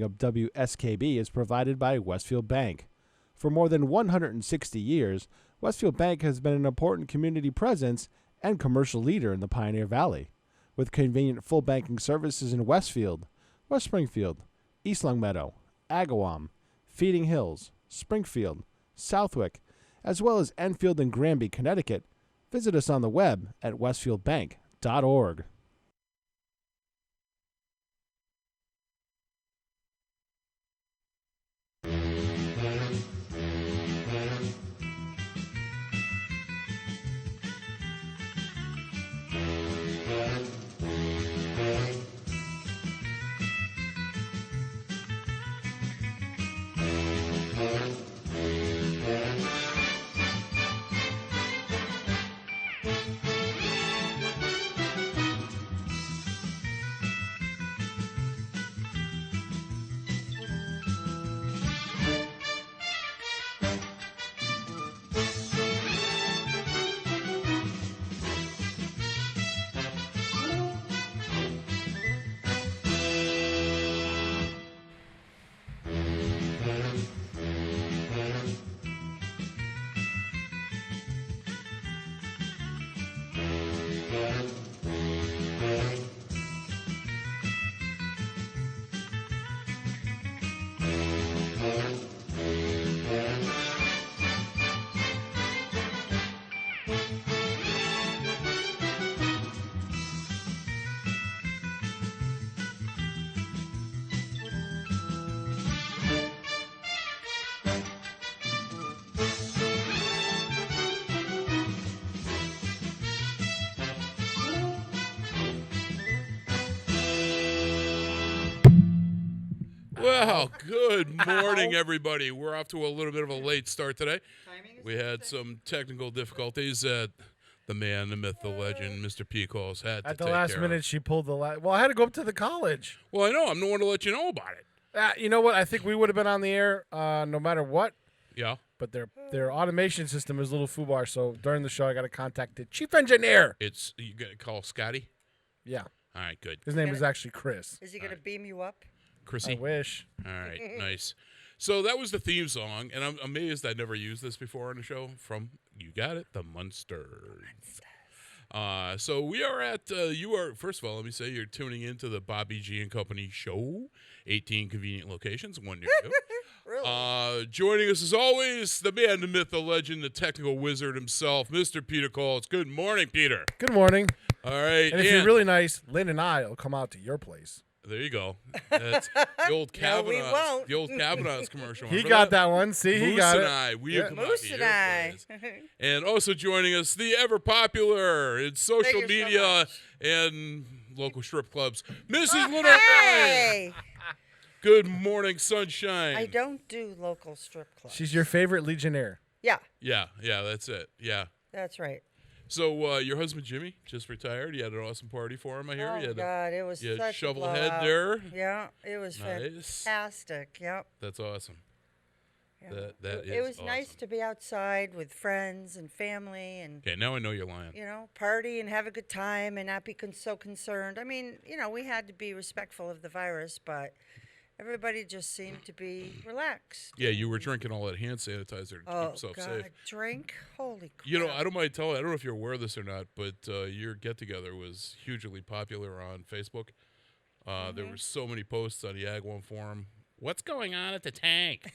of WSKB is provided by Westfield Bank. For more than 160 years, Westfield Bank has been an important community presence and commercial leader in the Pioneer Valley. With convenient full banking services in Westfield, West Springfield, East Longmeadow, Agawam, Feeding Hills, Springfield, Southwick, as well as Enfield and Granby, Connecticut, visit us on the web at westfieldbank.org. Well, good morning, everybody. We're off to a little bit of a late start today. We had some technical difficulties that the man, the myth, the legend, Mr. Peebles had to take care of. At the last minute, she pulled the last. Well, I had to go up to the college. Well, I know. I'm the one to let you know about it. You know what? I think we would have been on the air no matter what. Yeah. But their automation system is a little foobar, so during the show, I got to contact the chief engineer. You got to call Scotty? Yeah. All right, good. His name is actually Chris. Is he going to beam you up? Chrissy? I wish. All right, nice. So that was the theme song, and I'm amazed I never used this before on the show from, you got it, the Munsters. So we are at, first of all, let me say you're tuning into the Bobby G and Company show, 18 convenient locations, one near you. Really? Joining us as always, the man, the myth, the legend, the technical wizard himself, Mr. Peter Colts. Good morning, Peter. Good morning. All right. And if you're really nice, Lynn and I will come out to your place. There you go. That's the old Kavanaugh's, No, we won't. the old Kavanaugh's commercial. He Remember got that one. See, he Moose got and it. I, we come out Moose to and your I. place. And also joining us, the ever popular in social Thank you so media much. and local strip clubs, Mrs. Lenore. Hey! Good morning, sunshine. I don't do local strip clubs. She's your favorite Legionnaire. Yeah, Yeah, that's it. Yeah. that's right. So your husband Jimmy just retired. You had an awesome party for him, I hear. Oh, God, it was you had such shovel a head blowout. there. Yeah, it was Nice. fantastic. Yep. That's awesome. Yeah. That It is was nice awesome. to be outside with friends and family and, Okay, now I know you're lying. party and have a good time and not be so concerned. I mean, we had to be respectful of the virus, but everybody just seemed to be relaxed. Yeah, you were drinking all that hand sanitizer to keep Oh, yourself God, safe. drink? Holy crap. I don't mind telling. I don't know if you're aware of this or not, but your get-together was hugely popular on Facebook. There were so many posts on the Ag One forum. What's going on at the tank?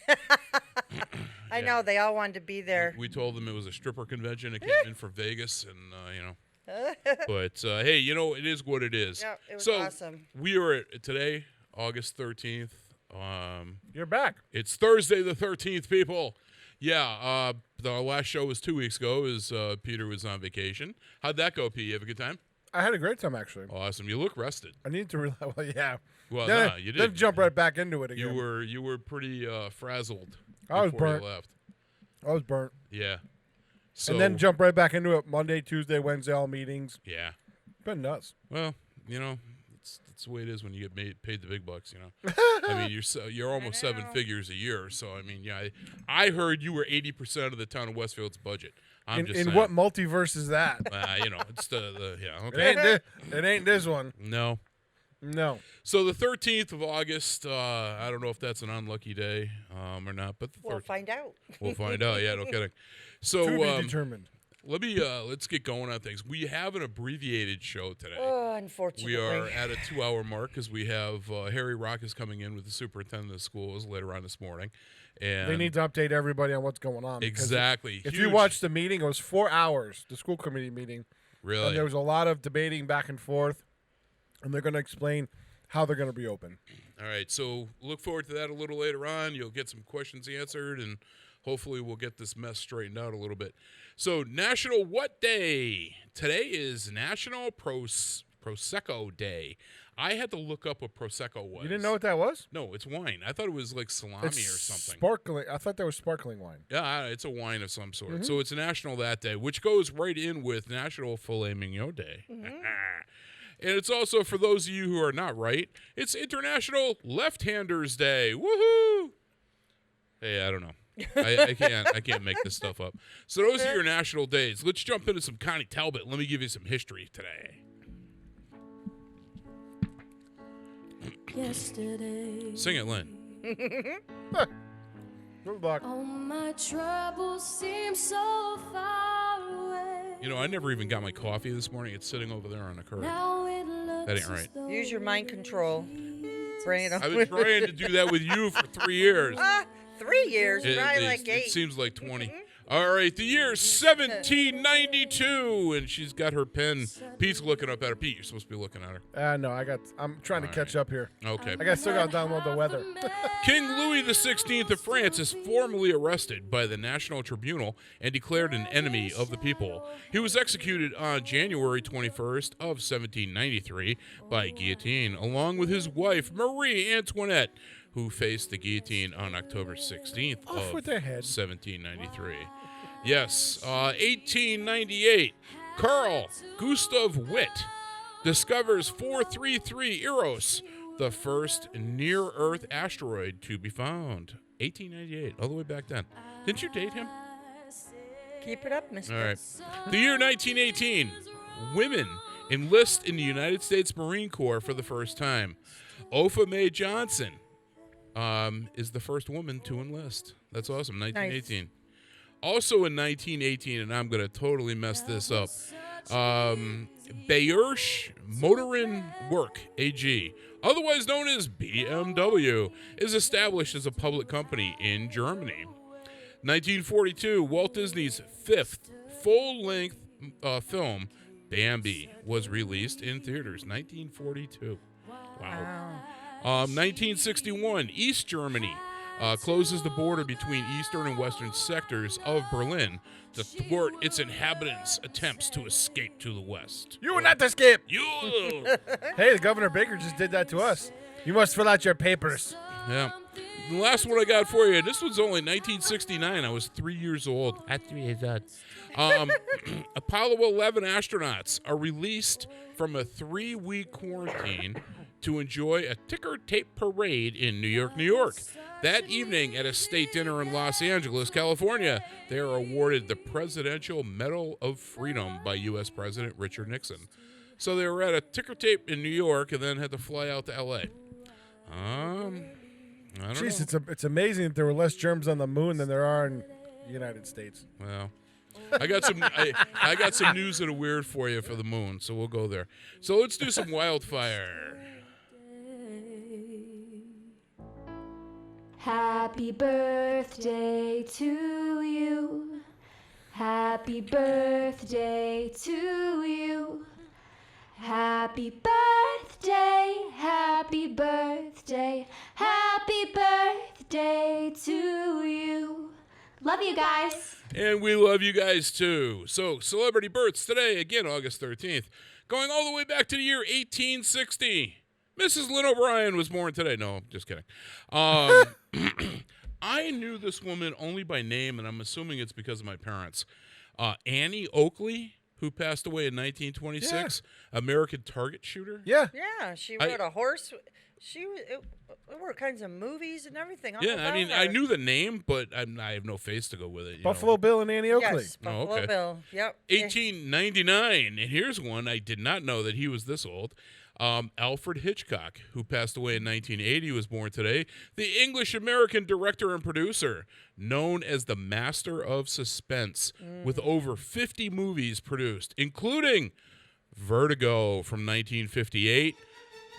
I know, they all wanted to be there. We told them it was a stripper convention. It came in for Vegas, and But hey, it is what it is. Yeah, it was so awesome. We are at today, August 13th. You're back. It's Thursday the 13th, people. Yeah, the last show was 2 weeks ago as Peter was on vacation. How'd that go, P? You have a good time? I had a great time, actually. Awesome. You look rested. I need to realize, well, yeah. Well, Then, you then did. jump right back into it again. You were pretty frazzled I was before burnt. you left. I was burnt. Yeah. So, And then jump right back into it Monday, Tuesday, Wednesday, all meetings. Yeah. Been nuts. Well, that's the way it is when you get paid the big bucks. I mean, you're almost seven figures a year. So I mean, yeah, I heard you were 80% of the town of Westfield's budget. I'm just in saying. what multiverse is that? It's the yeah. Okay. It ain't this one. No. No. So the 13th of August, I don't know if that's an unlucky day or not, but the 13th. We'll find out. We'll find out. Yeah, no kidding. So To be determined. let's get going on things. We have an abbreviated show today. Oh, unfortunately. We are at a 2-hour mark because we have Harry Rock is coming in with the superintendent of schools later on this morning. And They need to update everybody on what's going on. because exactly. If Huge. you watch the meeting, it was 4 hours, the school committee meeting. Really? And there was a lot of debating back and forth. And they're going to explain how they're going to be open. All right, so look forward to that a little later on. You'll get some questions answered, and hopefully we'll get this mess straightened out a little bit. So, National what day? Today is National Prosecco Day. I had to look up what Prosecco was. You didn't know what that was? No, it's wine. I thought it was like salami or something. Sparkling. I thought that was sparkling wine. Yeah, it's a wine of some sort. Mm-hmm. So it's National that day, which goes right in with National Filet Mignon Day. Mm-hmm. And it's also, for those of you who are not right, it's International Left-Handers Day. Woohoo! Hey, I don't know. I can't make this stuff up. So those are your national days. Let's jump into some Connie Talbot. Let me give you some history today. Yesterday, Sing it, Lynn. Good luck. all my troubles seem so far away. You know, I never even got my coffee this morning. It's sitting over there on the curb. Now it looks That ain't right. as though Use your mind control. Bring it up. I've been trying to do that with you for 3 years. 3 years, probably like It 8. seems like 20. All right, the year 1792, and she's got her pen. Pete's looking up at her. Pete, you're supposed to be looking at her. No, I'm trying to catch up here. Okay. I still got to download the weather. King Louis XVI of France is formally arrested by the National Tribunal and declared an enemy of the people. He was executed on January 21st of 1793 by guillotine, along with his wife, Marie Antoinette, who faced the guillotine on October 16th Off of with their head. 1793. Yes, 1898, Carl Gustav Witt discovers 433 Eros, the first near-Earth asteroid to be found. 1898, all the way back then. Didn't you date him? Keep it up, mister. All right. The year 1918, women enlist in the United States Marine Corps for the first time. Opha Mae Johnson is the first woman to enlist. That's awesome, 1918. Also in 1918, and I'm going to totally mess this up, Bayersch Motoren Work AG, otherwise known as BMW, is established as a public company in Germany. 1942, Walt Disney's fifth full-length film, Bambi, was released in theaters. 1942. Wow. 1961, East Germany closes the border between eastern and western sectors of Berlin to thwart its inhabitants' attempts to escape to the west. You will not escape. You. Hey, the Governor Baker just did that to us. You must fill out your papers. Yeah. The last one I got for you, this one's only 1969. I was 3 years old. At 3 years old. Apollo 11 astronauts are released from a 3-week quarantine to enjoy a ticker tape parade in New York, New York. That evening at a state dinner in Los Angeles, California, they are awarded the Presidential Medal of Freedom by U.S. President Richard Nixon. So they were at a ticker tape in New York and then had to fly out to L.A. I don't Jeez, know. it's amazing that there were less germs on the moon than there are in the United States. Well, I got some I got some news and a weird for you for the moon, so we'll go there. So let's do some wildfire. Happy birthday to you. Happy birthday to you. Happy birthday, happy birthday, happy birthday to you. Love you guys. And we love you guys too. So, celebrity births today, again, August 13th. Going all the way back to the year 1860. Mrs. Lynn O'Brien was born today. No, just kidding. I knew this woman only by name, and I'm assuming it's because of my parents. Annie Oakley, who passed away in 1926, American target shooter. Yeah. Yeah, she rode a horse. There were kinds of movies and everything. All Yeah, I about mean, her. I knew the name, but I have no face to go with it. Buffalo Bill and Annie Oakley. Yes, Buffalo okay. Bill. Yep. 1899, and here's one I did not know that he was this old. Alfred Hitchcock, who passed away in 1980, was born today. The English-American director and producer, known as the master of suspense, with over 50 movies produced, including Vertigo from 1958,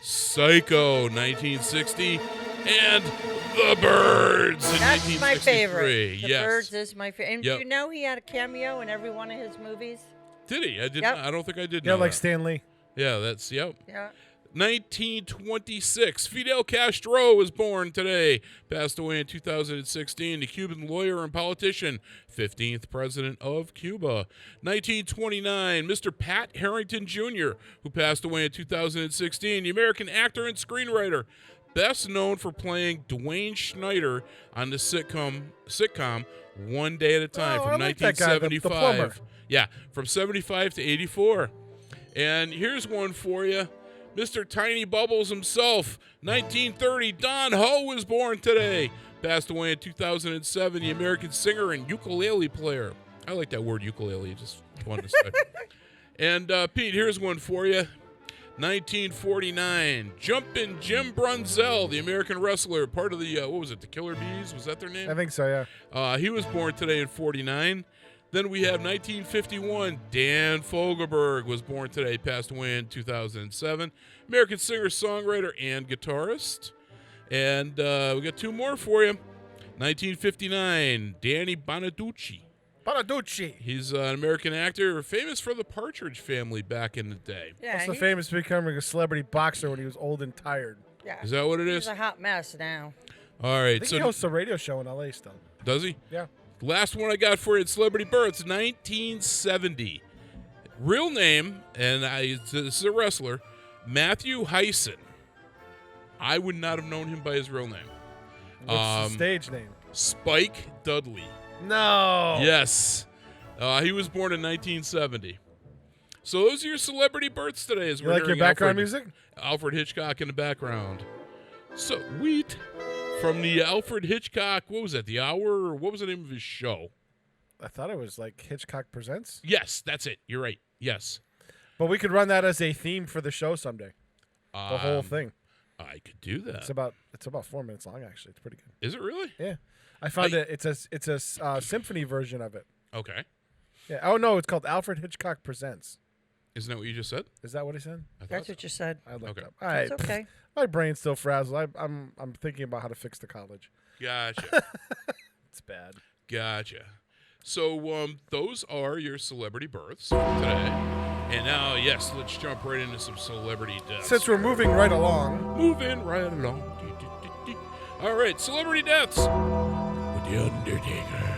Psycho 1960, and The Birds in That's 1963. my favorite. The Yes. Birds is my favorite. And Yep. do you know he had a cameo in every one of his movies? Did he? I didn't. Yep. I don't think I did. Yeah, know like that. Stan Lee. Yeah, that's yep. Yeah. 1926. Fidel Castro was born today. Passed away in 2016. The Cuban lawyer and politician, 15th president of Cuba. 1929. Mr. Pat Harrington Jr., who passed away in 2016. The American actor and screenwriter, best known for playing Dwayne Schneider on the sitcom One Day at a Time Oh, from I like that guy, the 1975. plumber. Yeah, from 75 to 84. And here's one for you. Mr. Tiny Bubbles himself, 1930, Don Ho was born today. Passed away in 2007, the American singer and ukulele player. I like that word ukulele, just wanted to say. And Pete, here's one for you. 1949, Jumpin' Jim Brunzell, the American wrestler, part of the, what was it, the Killer Bees? Was that their name? I think so, yeah. He was born today in 49. Then we have 1951. Dan Fogelberg was born today, passed away in 2007. American singer, songwriter, and guitarist. And we got two more for you. 1959. Danny Bonaducci. Bonaducci. He's an American actor, famous for the Partridge Family back in the day. Yeah. Also he- famous for becoming a celebrity boxer when he was old and tired. yeah. Is that what it He's is? a hot mess now. All I right. think So he hosts a radio show in L.A. still. does he? Yeah. Last one I got for you, celebrity births, 1970. Real name, and this is a wrestler, Matthew Hyson. I would not have known him by his real name. What's the stage name? Spike Dudley. No. Yes. He was born in 1970. So those are your celebrity births today. As You we're like your hearing background music? Alfred Hitchcock in the background. Sweet. From the Alfred Hitchcock, what was that, The Hour? Or what was the name of his show? I thought it was like Hitchcock Presents. Yes, that's it. You're right. Yes. But we could run that as a theme for the show someday. The whole thing. I could do that. It's about 4 minutes long actually. It's pretty good. Is it really? Yeah. I found it. It's a symphony version of it. Okay. Yeah. Oh no, it's called Alfred Hitchcock Presents. Isn't that what you just said? Is that what he said? I thought That's so. what you said. I looked Okay. up. All right. It's okay. My brain's still frazzled. I'm thinking about how to fix the college. Gotcha. It's bad. Gotcha. So those are your celebrity births for today. And now, yes, let's jump right into some celebrity deaths. Since we're moving right along, Moving right along. All right, celebrity deaths with The Undertaker.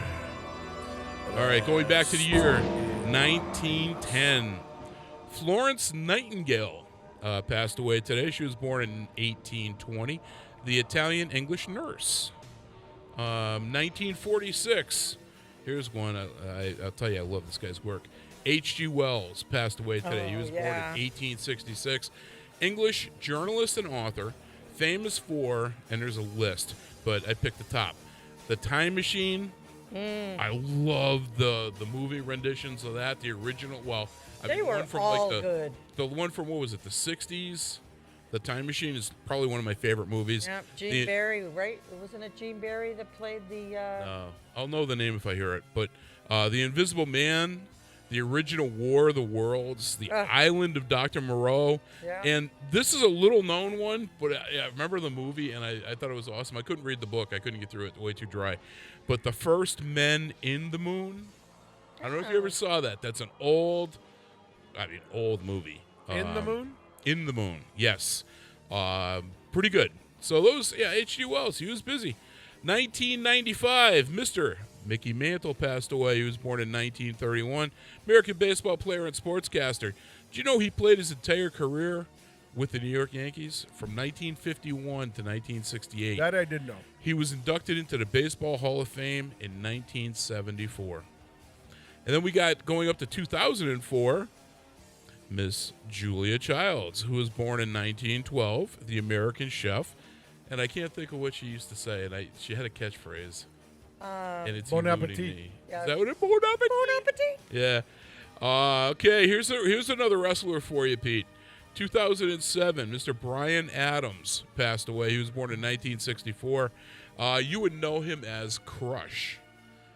All right, going back to the year 1910. Florence Nightingale passed away today. She was born in 1820. The Italian-English nurse. 1946. Here's one. I'll tell you, I love this guy's work. H.G. Wells passed away today. He was born in yeah. 1866. English journalist and author, famous for, and there's a list, but I picked the top. The Time Machine. I love the movie renditions of that. The original. Well, I They mean, were one from all like good. the one from what was it? The 60s. The Time Machine is probably one of my favorite movies. Yep. Gene The- Barry, right? Wasn't it Gene Barry that played the? I'll know the name if I hear it. But The Invisible Man, the original War of the Worlds, the Island of Dr. Moreau. Yeah. And this is a little known one, but I remember the movie and I thought it was awesome. I couldn't read the book. I couldn't get through it. Way too dry. But The First Men in the Moon. I don't know if you ever saw that. That's an old movie. In the Moon? In the Moon, yes. Pretty good. So those, H.G. Wells, he was busy. 1995, Mr. Mickey Mantle passed away. He was born in 1931. American baseball player and sportscaster. Did you know he played his entire career with the New York Yankees from 1951 to 1968? That I did know. He was inducted into the Baseball Hall of Fame in 1974. And then we got, going up to 2004, Miss Julia Childs, who was born in 1912, the American chef. And I can't think of what she used to say. And she had a catchphrase. And it's Bon eluding appetit. me. Yeah. Is that what it? Bon appetit. Bon appetit. Yeah. Okay, here's another wrestler for you, Pete. 2007, Mr. Brian Adams passed away. He was born in 1964. You would know him as Crush.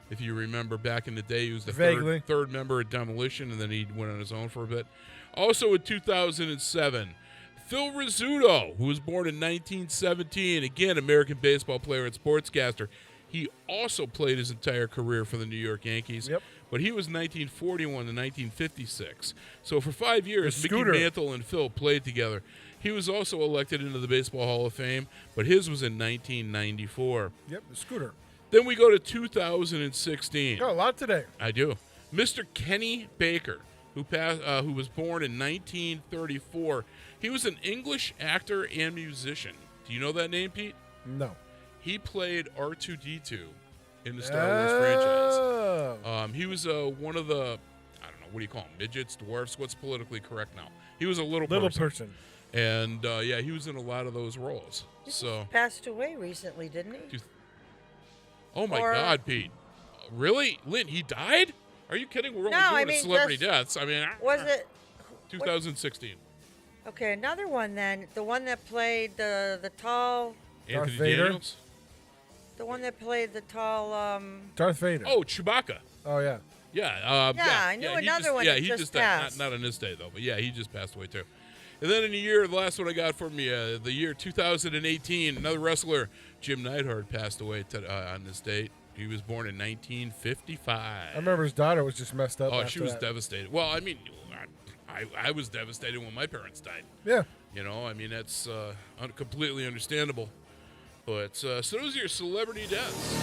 If you remember back in the day, he was the third member of Demolition, and then he went on his own for a bit. Also in 2007, Phil Rizzuto, who was born in 1917. Again, American baseball player and sportscaster. He also played his entire career for the New York Yankees. Yep. But he was 1941 to 1956. So for 5 years, Mickey Mantle and Phil played together. He was also elected into the Baseball Hall of Fame, but his was in 1994. Yep, the Scooter. Then we go to 2016. Got a lot today. I do. Mr. Kenny Baker, who was born in 1934. He was an English actor and musician. Do you know that name, Pete? No. He played R2-D2 in the Star Wars franchise. He was one of the, I don't know, what do you call them? Midgets, dwarfs? What's politically correct now? He was a little person. And, yeah, he was in a lot of those roles. So Passed away recently, didn't he? Oh, my God, Pete. Really? Lynn, he died? Are you kidding? We're only doing celebrity deaths. I mean, was it 2016. Okay, another one then. The one that played the tall. Anthony Vader? Daniels? The one that played the tall. Darth Vader. Oh, Chewbacca. Oh, yeah. Yeah. I knew another one that he just died. passed. Not on this day, though. But, yeah, he just passed away, too. And then in the last one I got from you, the year 2018, another wrestler, Jim Neidhart, passed away on this date. He was born in 1955. I remember his daughter was just messed up. Oh, after she was that. devastated. Well, I mean, I was devastated when my parents died. Yeah. You know, I mean, that's completely understandable. But so those are your celebrity deaths.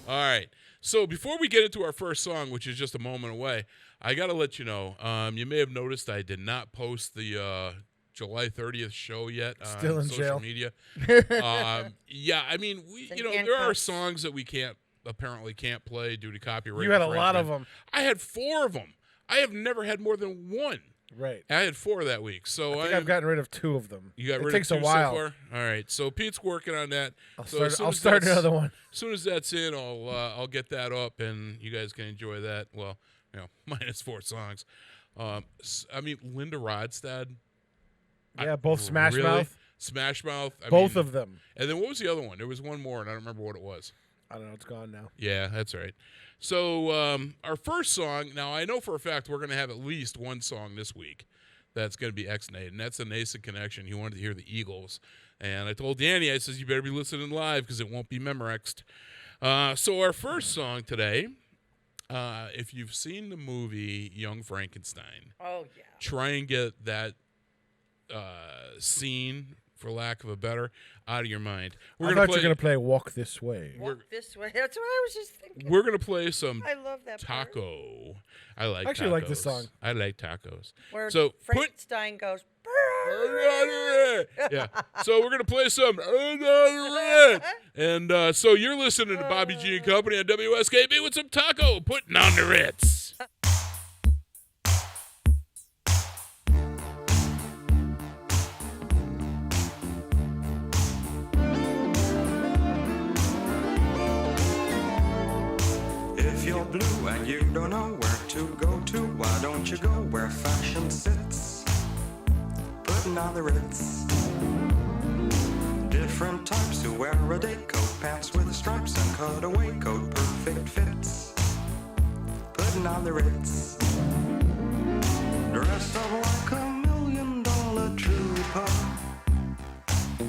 All right. So before we get into our first song, which is just a moment away, I got to let you know, you may have noticed I did not post the July 30th show yet Still on in social jail. media. Yeah, I mean, there are songs that we apparently can't play due to copyright. You had a infringement. lot of them. I had 4 of them. I have never had more than 1. Right. I had 4 that week. So I think I've gotten rid of 2 of them. You got it rid takes of 2 a while. so far? All right. So Pete's working on that. I'll start another one. As soon as that's in, I'll get that up, and you guys can enjoy that. Well, minus 4 songs. I mean, Linda Rodstad. Yeah, both Smash Mouth. Smash Mouth. Both of them. And then what was the other one? There was one more, and I don't remember what it was. I don't know. It's gone now. Yeah, that's right. So our first song, now I know for a fact we're going to have at least one song this week that's going to be X-Nate, and that's the Nason Connection. He wanted to hear the Eagles. And I told Danny, I says, you better be listening live because it won't be Memorex. So our first song today, if you've seen the movie Young Frankenstein, Oh yeah. try and get that scene, for lack of a better, out of your mind. I thought you were going to play Walk This Way. Walk this way. That's what I was just thinking. We're going to play some I love that part. Taco. I like I actually tacos. like this song. I like tacos. Where So Frankenstein goes. yeah. So we're gonna play some, and so you're listening to Bobby G and Company on WSKB with some taco, putting on the Ritz. If you're blue and you don't know where to go to, why don't you go where fashion sits? Putting on the Ritz. Different types who wear a day coat, pants with stripes and cutaway coat, perfect fits. Putting on the Ritz. Dressed up like $1 million trooper,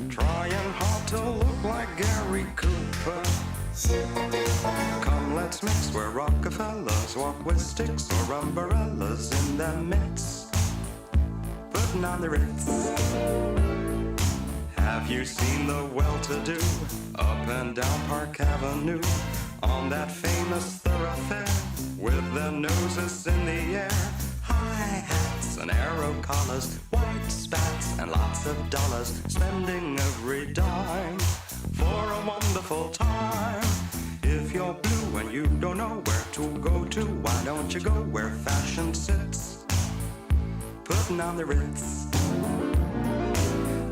trying hard to look like Gary Cooper. Come, let's mix where Rockefellers walk with sticks or umbrellas in their midst. Putting on the Ritz. Have you seen the well-to-do up and down Park Avenue on that famous thoroughfare with their noses in the air? High hats and arrow collars, white spats and lots of dollars, spending every dime for a wonderful time. If you're blue and you don't know where to go to, why don't you go where fashion sits? Putting on the Ritz.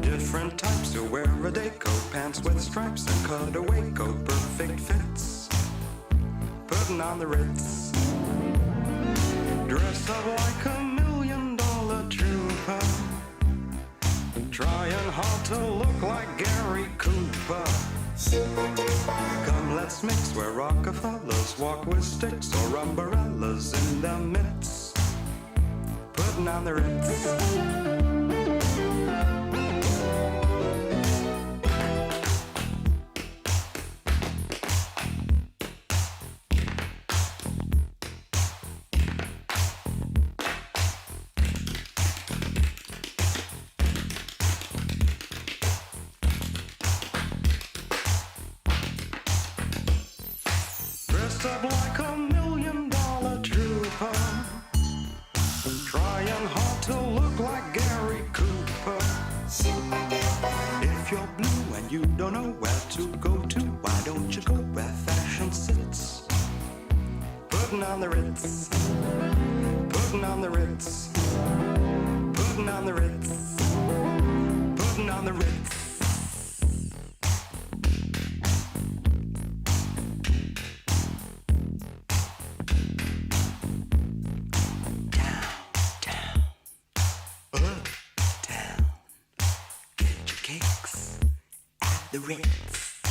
Different types who wear a day coat, pants with stripes and cutaway coat, perfect fits. Putting on the Ritz. Dress up like $1 million trooper, trying hard to look like Gary Cooper. Come, let's mix where Rockefellers walk with sticks or umbrellas in their midst, putting on the Ritz. Dressed up like $1 million trooper, trying hard to look like Gary Cooper. If you're blue and you don't know where to go to, why don't you go where fashion sits? Putting on the Ritz, putting on the Ritz, putting on the Ritz, putting on the Ritz. The Ritz.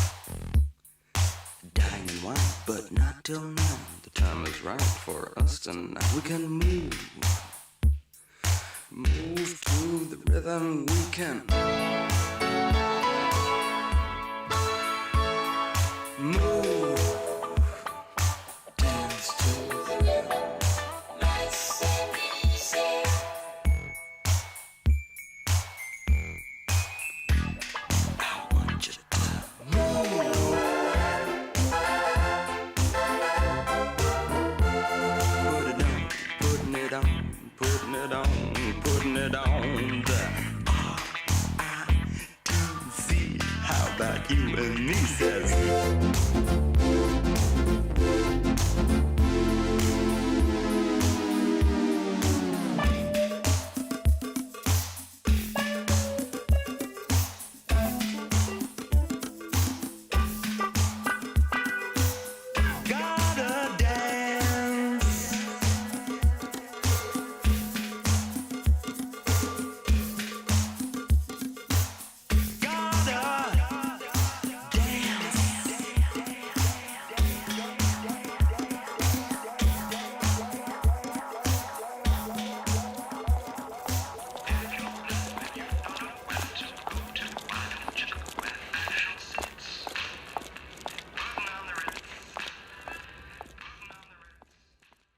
Dining wine, but not till now. The time is right for us tonight. We can move to the rhythm. We can move, dance to the rhythm. Nice and easy. Putting it on the R-I-T-Z. How about you and me, says gotta dance.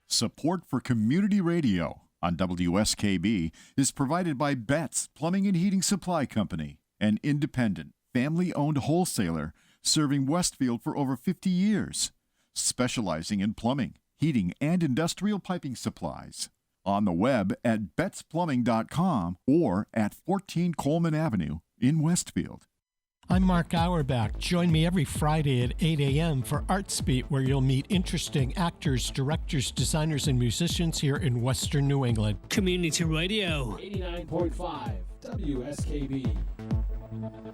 Support for community radio on WSKB is provided by Betts Plumbing and Heating Supply Company, an independent, family-owned wholesaler serving Westfield for over 50 years, specializing in plumbing, heating, and industrial piping supplies. On the web at bettsplumbing.com or at 14 Coleman Avenue in Westfield. I'm Mark Auerbach. Join me every Friday at 8 a.m. for ArtsBeat, where you'll meet interesting actors, directors, designers, and musicians here in Western New England. Community Radio. 89.5 WSKB.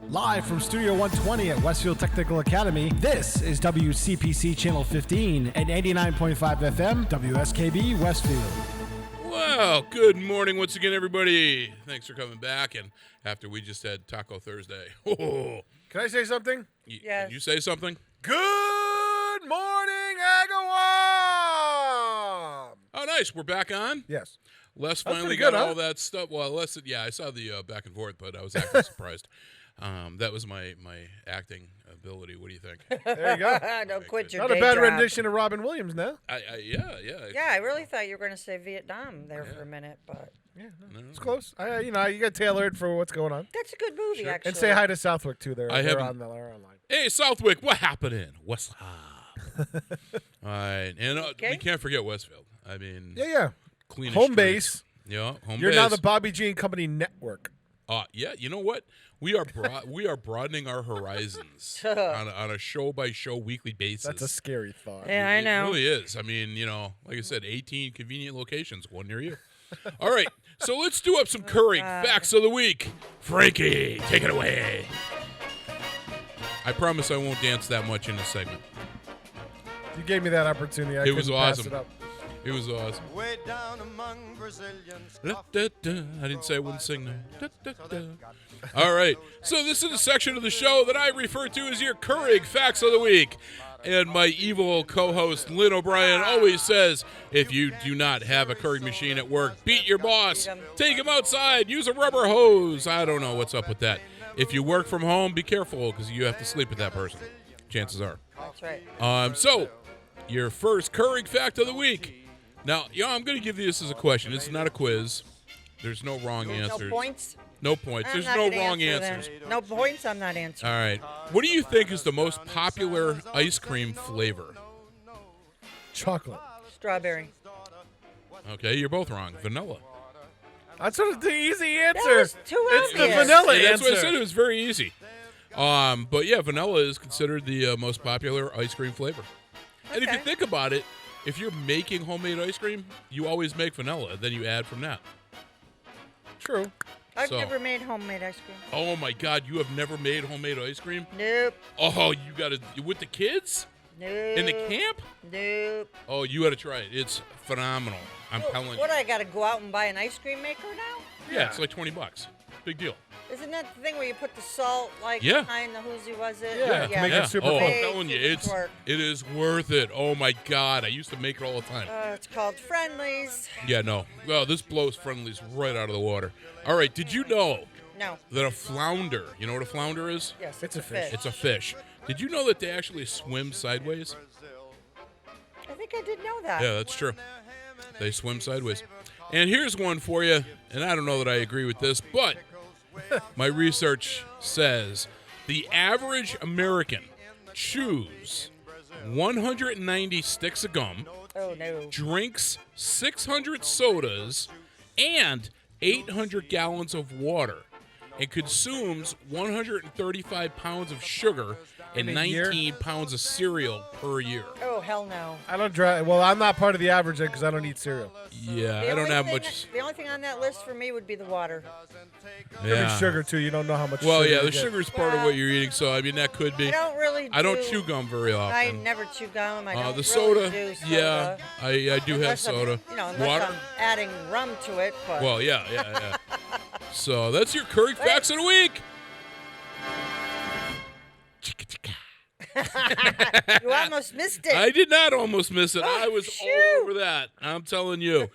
Live from Studio 120 at Westfield Technical Academy, this is WCPC Channel 15 and 89.5 FM, WSKB Westfield. Well, good morning once again, everybody. Thanks for coming back. And after we just had Taco Thursday. Oh, Can I say something? Yes. Can you say something? Good morning, Agawam! Oh, nice. We're back on. Yes. Les That's finally pretty got good, huh? all that stuff. Well, Les, yeah, I saw the back and forth, but I was actually surprised. That was my acting ability. What do you think? There you go. Don't quit your Not a day bad job. rendition of Robin Williams now. Yeah. Yeah, I really thought you were going to say Vietnam there for a minute, but Yeah, it's close. You got tailored for what's going on. that's a good movie, actually. And say hi to Southwick, too. They're haven't- online. Hey, Southwick, what happening? What's up? All right, and Okay. we can't forget Westfield. I mean, Yeah. clean Home streets. base. Yeah, home You're base. now the Bobby G and Company Network. Yeah, you know what? We are broadening our horizons on a show by show weekly basis. That's a scary thought. Yeah, I know. It really is. I mean, like I said, 18 convenient locations, one near you. All right, so let's do up some current facts of the week. Frankie, take it away. I promise I won't dance that much in this segment. You gave me that opportunity. I It was couldn't pass awesome. it up. It was awesome. Way down among Brazilians. Da, da, da. I didn't say I wouldn't sing though. Da, da, da. All right. So this is the section of the show that I refer to as your Keurig Facts of the Week. And my evil co-host, Lynn O'Brien, always says, if you do not have a Keurig machine at work, beat your boss. Take him outside. Use a rubber hose. I don't know what's up with that. If you work from home, be careful because you have to sleep with that person. Chances are. That's right. So, your first Keurig Fact of the Week. Now, I'm going to give you this as a question. It's not a quiz. There's no wrong answers. No points? No points. I'm There's not no gonna wrong answer answers. then. No points, I'm not answering. All right. What do you think is the most popular ice cream flavor? Chocolate. Strawberry. Okay, you're both wrong. Vanilla. That's sort of the easy answer. That was too It's the obvious. vanilla Yeah, that's what I answer. said. It was very easy. But yeah, vanilla is considered the most popular ice cream flavor. And if you Okay. think about it, if you're making homemade ice cream, you always make vanilla, then you add from that. True. I've So- never made homemade ice cream. Oh my God, you have never made homemade ice cream? Nope. Oh, you got to with the kids Nope. in the camp? Nope. Oh, you got to try it. It's phenomenal. I'm telling you. What, I got to go out and buy an ice cream maker now? Yeah, it's like $20. Big deal. Isn't that the thing where you put the salt, like, Yeah. behind the who's was it? Yeah, to make it super Oh, cool. I'm telling you, It's it is worth it. Oh my God, I used to make it all the time. It's called Friendlies. Yeah, no. Well, this blows Friendlies right out of the water. All right, did you know No. that a flounder, you know what a flounder is? Yes, It's a fish. It's a fish. Did you know that they actually swim sideways? I think I did know that. Yeah, that's true. They swim sideways. And here's one for you, and I don't know that I agree with this, but my research says the average American chews 190 sticks of gum, Oh, no. drinks 600 sodas, and 800 gallons of water, and consumes 135 pounds of sugar and In a year? 19 pounds of cereal per year. Oh, hell no. I don't drive. Well, I'm not part of the average because I don't eat cereal. Yeah, The I don't only have thing- much. The only thing on that list for me would be the water. Could be Yeah. sugar too. You don't know how much. Well, sugar yeah, you the get. sugar's part of what you're eating, so I mean that could be. I don't really I don't chew gum very I often. never chew gum. I don't The really soda, do soda. yeah, I do have Unless I'm- soda. unless Water. I'm adding rum to it. But Well, yeah. So that's your Keurig Facts of the Week. you almost missed it. I did not almost miss it. I was shoot. all over that. I'm telling you.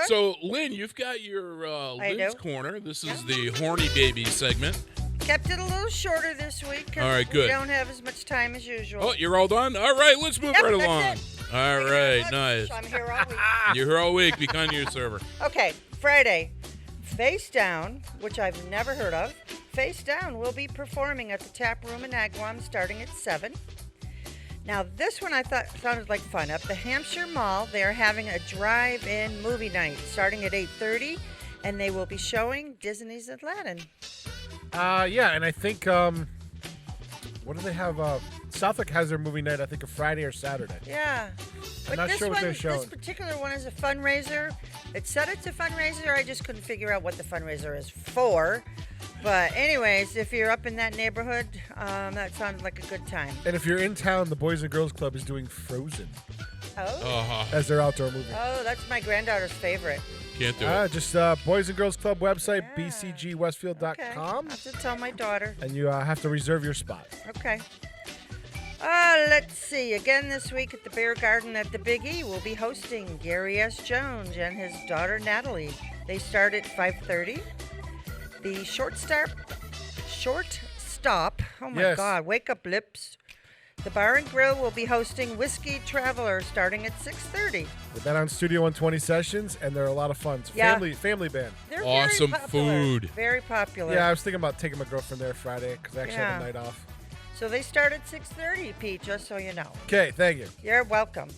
So, Lynn, you've got your I Lynn's do. Corner. This is the Horny Baby segment. Kept it a little shorter this week. 'Cause All right, We good. don't have as much time as usual. Oh, you're all done? All right, let's move Yep, right that's along. it. All Thank you very right, much. nice. I'm here all week. You're here all week. Be kind to your server. Okay, Friday. Face Down, which I've never heard of. Face Down will be performing at the Tap Room in Agawam starting at 7. Now, this one I thought sounded like fun. At the Hampshire Mall, they are having a drive-in movie night starting at 8:30, and they will be showing Disney's Aladdin. Yeah, and I think what do they have? Southwick has their movie night. I think a Friday or Saturday. Yeah. But not this sure what they're this showing. particular one is a fundraiser. It said it's a fundraiser. I just couldn't figure out what the fundraiser is for. But anyways, if you're up in that neighborhood, that sounded like a good time. And if you're in town, the Boys and Girls Club is doing Frozen Oh, as their outdoor movie. that's my granddaughter's favorite. Can't do it. Just Boys and Girls Club website, Yeah. bcgwestfield.com, Okay. I have to tell my daughter. and you have to reserve your spot. Okay. Let's see. Again this week at the Bear Garden at the Big E, we'll be hosting Gary S. Jones and his daughter Natalie. They start at 5:30. The short stop. Oh my Yes. God! Wake up, lips. The Bar and Grill will be hosting Whiskey Traveler starting at 6:30. We've been on Studio 120 sessions, and they're a lot of fun. It's a Yeah. family band. They're Awesome very popular. food. Very popular. Yeah, I was thinking about taking my girlfriend there Friday because I actually have a Yeah. night off. So they start at 6:30, Pete. Just so you know. Okay, thank you. You're welcome.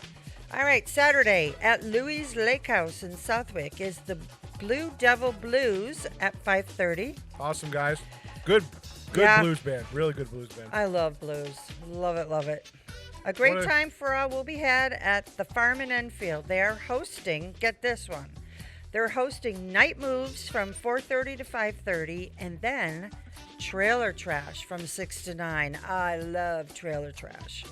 All right, Saturday at Louis Lake House in Southwick is the Blue Devil Blues at 5:30. Awesome, guys. Good Yeah. blues band. Really good blues band. I love blues. Love it, love it. A great What a- time for all will be had at the Farm in Enfield. They are hosting, get this one, they're hosting night moves from 4:30 to 5:30 and then trailer trash from 6 to 9. I love trailer trash.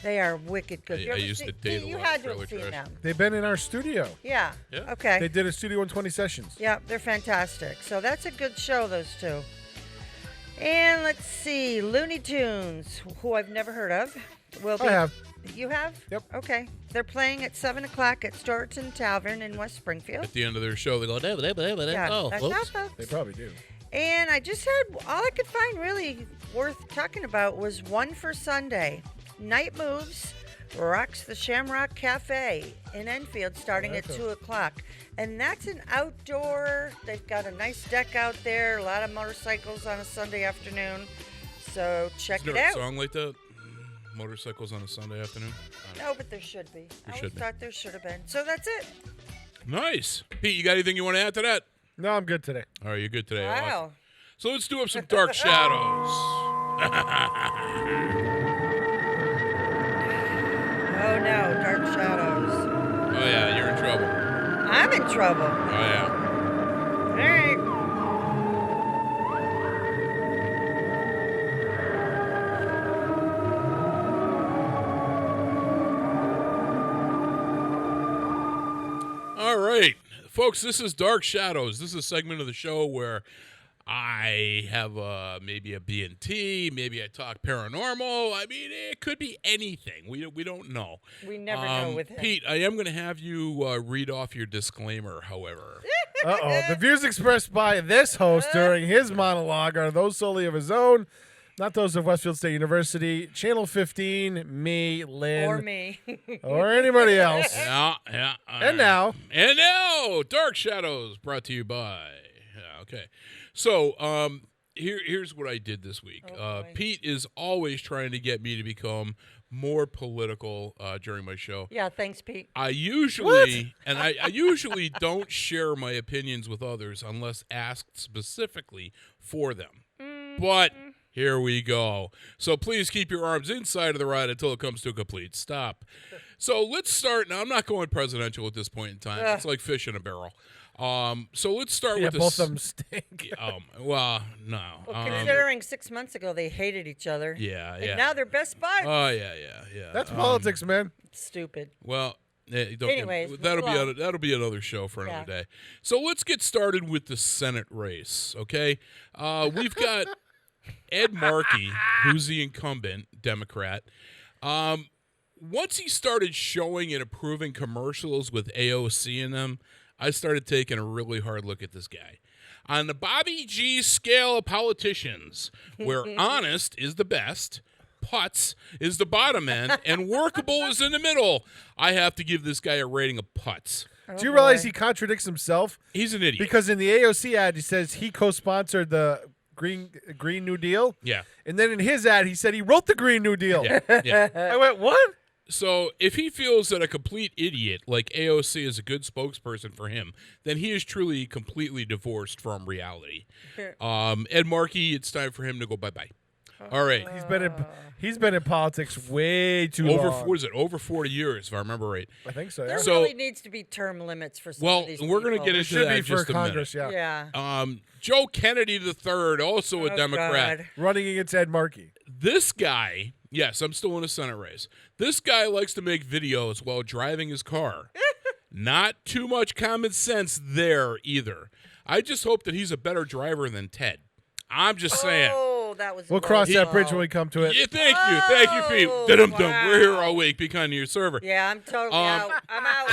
They are wicked good. You I ever used to see- date a you lot had of to have trailer seen trash. them. They've been in our studio. Yeah. Yeah. Okay. They did a Studio 120 sessions. Yeah, they're fantastic. So that's a good show, those two. And let's see, Looney Tunes, who I've never heard of, will be. I have. You have? Yep. Okay. They're playing at 7 o'clock at Storeton Tavern in West Springfield. At the end of their show, they go, Yeah, oh, that's whoops. not folks. They probably do. And I just had, all I could find really worth talking about was One for Sunday. Night Moves rocks the Shamrock Cafe in Enfield starting at 2 o'clock. And that's an outdoor, they've got a nice deck out there, a lot of motorcycles on a Sunday afternoon. So check Isn't it there a out. song like that? Motorcycles on a Sunday afternoon? No, but there should be. I always should be. thought there should have been. So that's it. Nice. Pete, you got anything you want to add to that? No, I'm good today. All right, you're good today. Wow. So let's do up some Dark Shadows. Oh no, Dark Shadows. Oh, yeah, you're in trouble. I'm in trouble. Oh, yeah. All right. All right. Folks, this is Dark Shadows. This is a segment of the show where I have maybe a B&T, maybe I talk paranormal. I mean, it could be anything. We don't know. We never know with him. Pete, I am going to have you read off your disclaimer, however. Uh-oh. The views expressed by this host during his monologue are those solely of his own, not those of Westfield State University, Channel 15, me, Lynn, Or me. or anybody else. Yeah. And now, Dark Shadows, brought to you by. Yeah, okay. So, here's what I did this week. Oh, boy. Pete is always trying to get me to become more political during my show. Yeah, thanks, Pete. I usually I usually don't share my opinions with others unless asked specifically for them. But here we go. So please keep your arms inside of the ride until it comes to a complete stop. So let's start. Now, I'm not going presidential at this point in time. It's like fish in a barrel. So let's start yeah, with both this. of them stink. Well, no. Well, considering 6 months ago they hated each other. Yeah, And yeah. now they're best buds. Oh, yeah. That's politics, man. Stupid. Well, don't Anyways, that'll move be along. that'll be another show for another Yeah. day. So let's get started with the Senate race. Okay, we've got Ed Markey, who's the incumbent Democrat. Once he started showing and approving commercials with AOC in them, I started taking a really hard look at this guy. On the Bobby G scale of politicians, where honest is the best, putz is the bottom end, and workable is in the middle, I have to give this guy a rating of putz. Do you realize he contradicts himself? He's an idiot. Because in the AOC ad, he says he co-sponsored the Green New Deal. Yeah. And then in his ad, he said he wrote the Green New Deal. Yeah. I went, what? So if he feels that a complete idiot like AOC is a good spokesperson for him, then he is truly completely divorced from reality. Ed Markey, it's time for him to go bye-bye. All right. He's been in politics way too long. What is it? Over 40 years, if I remember right. I think so. Yeah. There So- really needs to be term limits for some Well, of these we're going to people. get It into should that be in for just a Congress. minute. Yeah. Joe Kennedy III, also a Oh, Democrat. God. Running against Ed Markey. This guy, yes, I'm still in a Senate race. This guy likes to make videos while driving his car. Not too much common sense there either. I just hope that he's a better driver than Ted. I'm just saying. Oh, that was We'll low cross that blow. bridge when we come to it. Yeah, thank you, Pete. Oh, Dum-dum-dum. wow. We're here all week. Be kind to your server. Yeah, I'm totally out. I'm out.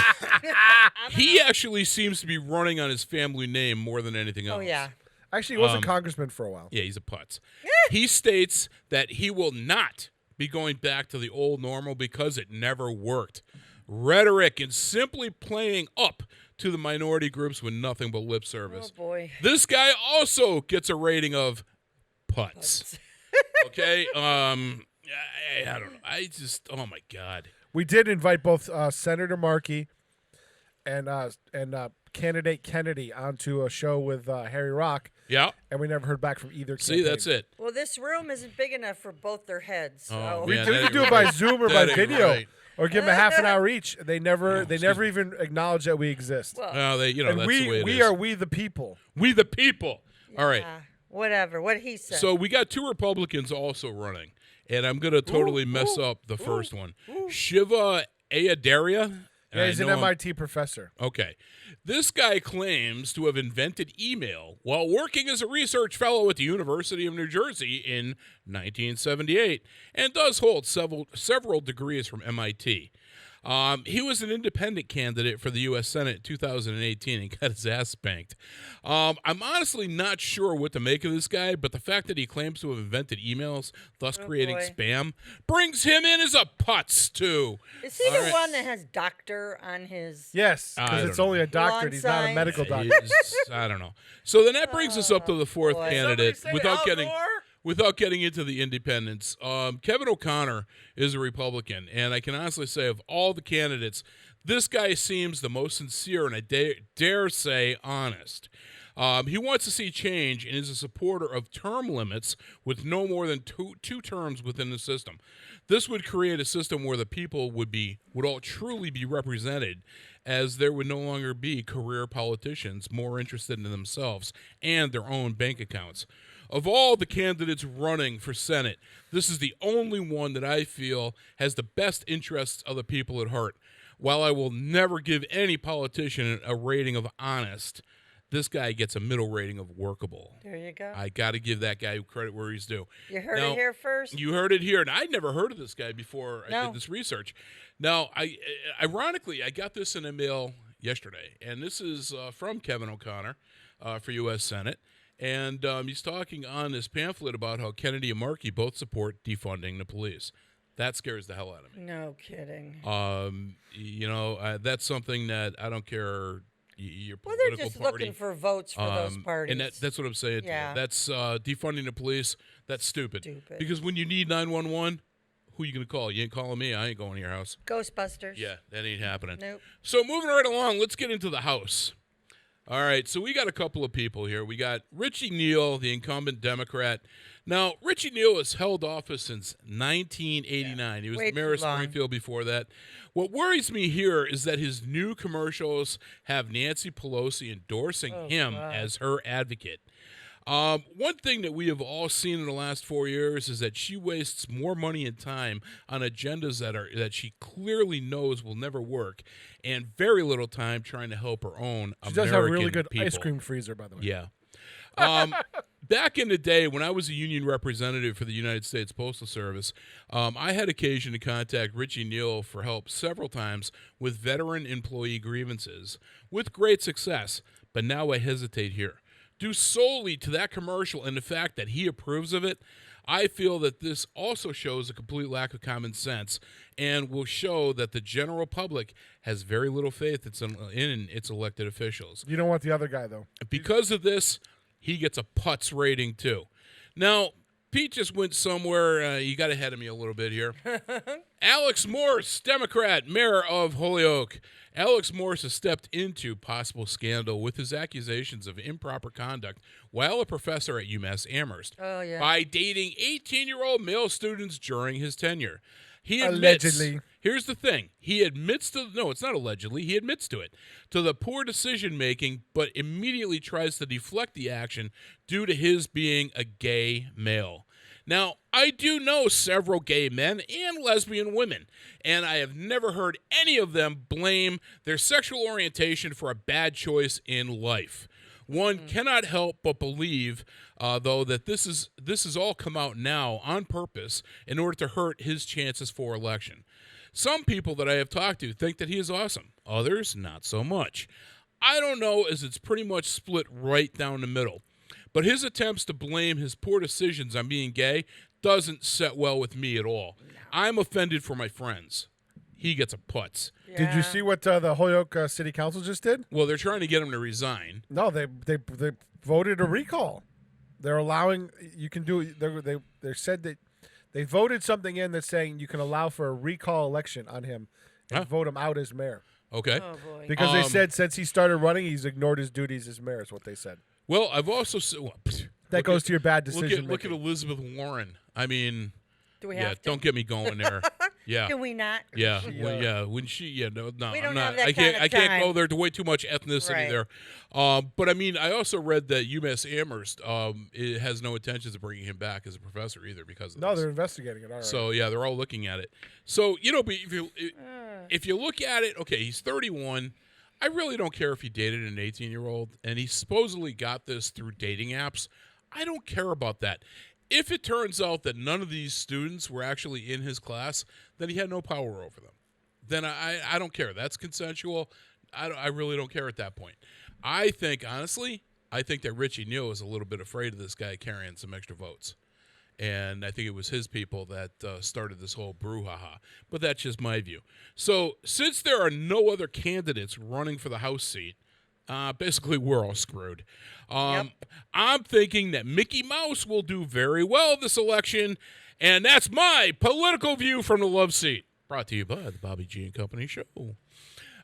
He actually seems to be running on his family name more than anything else. Oh, yeah. Actually, he was a congressman for a while. Yeah, he's a putz. He states that he will not be going back to the old normal because it never worked. Rhetoric and simply playing up to the minority groups with nothing but lip service. Oh, boy. This guy also gets a rating of putz. Okay? I don't know. I just, oh my God. We did invite both Senator Markey and candidate Kennedy onto a show with Harry Rock, Yeah. and we never heard back from either See, campaign. that's it. Well, this room isn't big enough for both their heads. So. Oh, We man, could that do ain't it by right. Zoom or by That ain't video, right. or give them a half an hour each. They never even acknowledge that we exist. Well, Well, and that's the way it we is. are we the people. We the people. All right. yeah. Whatever. What he said. So we got 2 Republicans also running, and I'm going to totally mess up the first one. Shiva Ayyadurai. Yeah, he's I an know him- MIT professor. Okay. This guy claims to have invented email while working as a research fellow at the University of New Jersey in 1978 and does hold several degrees from MIT. He was an independent candidate for the U.S. Senate in 2018 and got his ass spanked. I'm honestly not sure what to make of this guy, but the fact that he claims to have invented emails, thus creating boy. spam, brings him in as a putz, too. Is he the one that has doctor on his? Yes, I because don't it's know. only a doctorate. Lawn He's not a signs? medical doctor. I don't know. So then that brings us up to the fourth boy. candidate Somebody say Al Gore? without getting into the independents. Kevin O'Connor is a Republican, and I can honestly say of all the candidates, this guy seems the most sincere and I dare say honest. He wants to see change and is a supporter of term limits with no more than two terms within the system. This would create a system where the people would all truly be represented, as there would no longer be career politicians more interested in themselves and their own bank accounts. Of all the candidates running for Senate, this is the only one that I feel has the best interests of the people at heart. While I will never give any politician a rating of honest, this guy gets a middle rating of workable. There you go. I got to give that guy credit where he's due. You heard Now, it here first. You heard it here, and I'd never heard of this guy before I No. did this research. Now, ironically, I got this in a mail yesterday, and this is from Kevin O'Connor for U.S. Senate, and he's talking on this pamphlet about how Kennedy and Markey both support defunding the police. That scares the hell out of me. No kidding. That's something that I don't care your Well, political they're just party. looking for votes for those parties. And that's what I'm saying. Yeah. That's defunding the police. That's stupid. Stupid. Because when you need 911, who you going to call? You ain't calling me. I ain't going to your house. Ghostbusters. Yeah, that ain't happening. Nope. So moving right along, let's get into the House. All right, so we got a couple of people here. We got Richie Neal, the incumbent Democrat. Now, Richie Neal has held office since 1989. He was Way the mayor of too long. Springfield before that. What worries me here is that his new commercials have Nancy Pelosi endorsing him God. as her advocate. One thing that we have all seen in the last 4 years is that she wastes more money and time on agendas that she clearly knows will never work, and very little time trying to help her own She American does have a really good people. ice cream freezer, by the way. Yeah. Back in the day when I was a union representative for the United States Postal Service, I had occasion to contact Richie Neal for help several times with veteran employee grievances, with great success, but now I hesitate here. Due solely to that commercial and the fact that he approves of it, I feel that this also shows a complete lack of common sense and will show that the general public has very little faith in its elected officials. You don't want the other guy, though. Because of this, he gets a putz rating too. Now, Pete just went somewhere. You got ahead of me a little bit here. Alex Morse, Democrat, mayor of Holyoke. Alex Morse has stepped into possible scandal with his accusations of improper conduct while a professor at UMass Amherst by dating 18-year-old male students during his tenure. He admits, Allegedly. Here's the thing. He admits to, no, it's not allegedly, he admits to it, to the poor decision-making, but immediately tries to deflect the action due to his being a gay male. Now, I do know several gay men and lesbian women, and I have never heard any of them blame their sexual orientation for a bad choice in life. One cannot help but believe, though, that this has all come out now on purpose in order to hurt his chances for election. Some people that I have talked to think that he is awesome. Others, not so much. I don't know, as it's pretty much split right down the middle. But his attempts to blame his poor decisions on being gay doesn't set well with me at all. I'm offended for my friends. He gets a putz. Did you see what the Holyoke City Council just did? Well, they're trying to get him to resign. No, they voted a recall. They're allowing you can do. They said that they voted something in that's saying you can allow for a recall election on him and vote him out as mayor. Okay. Oh boy. Because they said since he started running, he's ignored his duties as mayor. Is what they said. Well, I've also That goes to your bad decision. Look at Elizabeth Warren. I mean, Do we yeah, have to? don't get me going there. Yeah. Do we not? Yeah, when she, no, We I'm don't not. have that I can't. kind of I can't go time. there. To way too much ethnicity Right. there. But I mean, I also read that UMass Amherst it has no intentions of bringing him back as a professor either because of No, this. they're investigating it. All right. So yeah, they're all looking at it. So but if you look at it, okay, he's 31. I really don't care if he dated an 18-year-old, and he supposedly got this through dating apps. I don't care about that. If it turns out that none of these students were actually in his class, then he had no power over them. Then I don't care. That's consensual. I really don't care at that point. I think, honestly, that Richie Neal is a little bit afraid of this guy carrying some extra votes. And I think it was his people that started this whole brouhaha. But that's just my view. So since there are no other candidates running for the House seat, basically we're all screwed. I'm thinking that Mickey Mouse will do very well this election, and that's my political view from the Love Seat. Brought to you by the Bobby G and Company Show.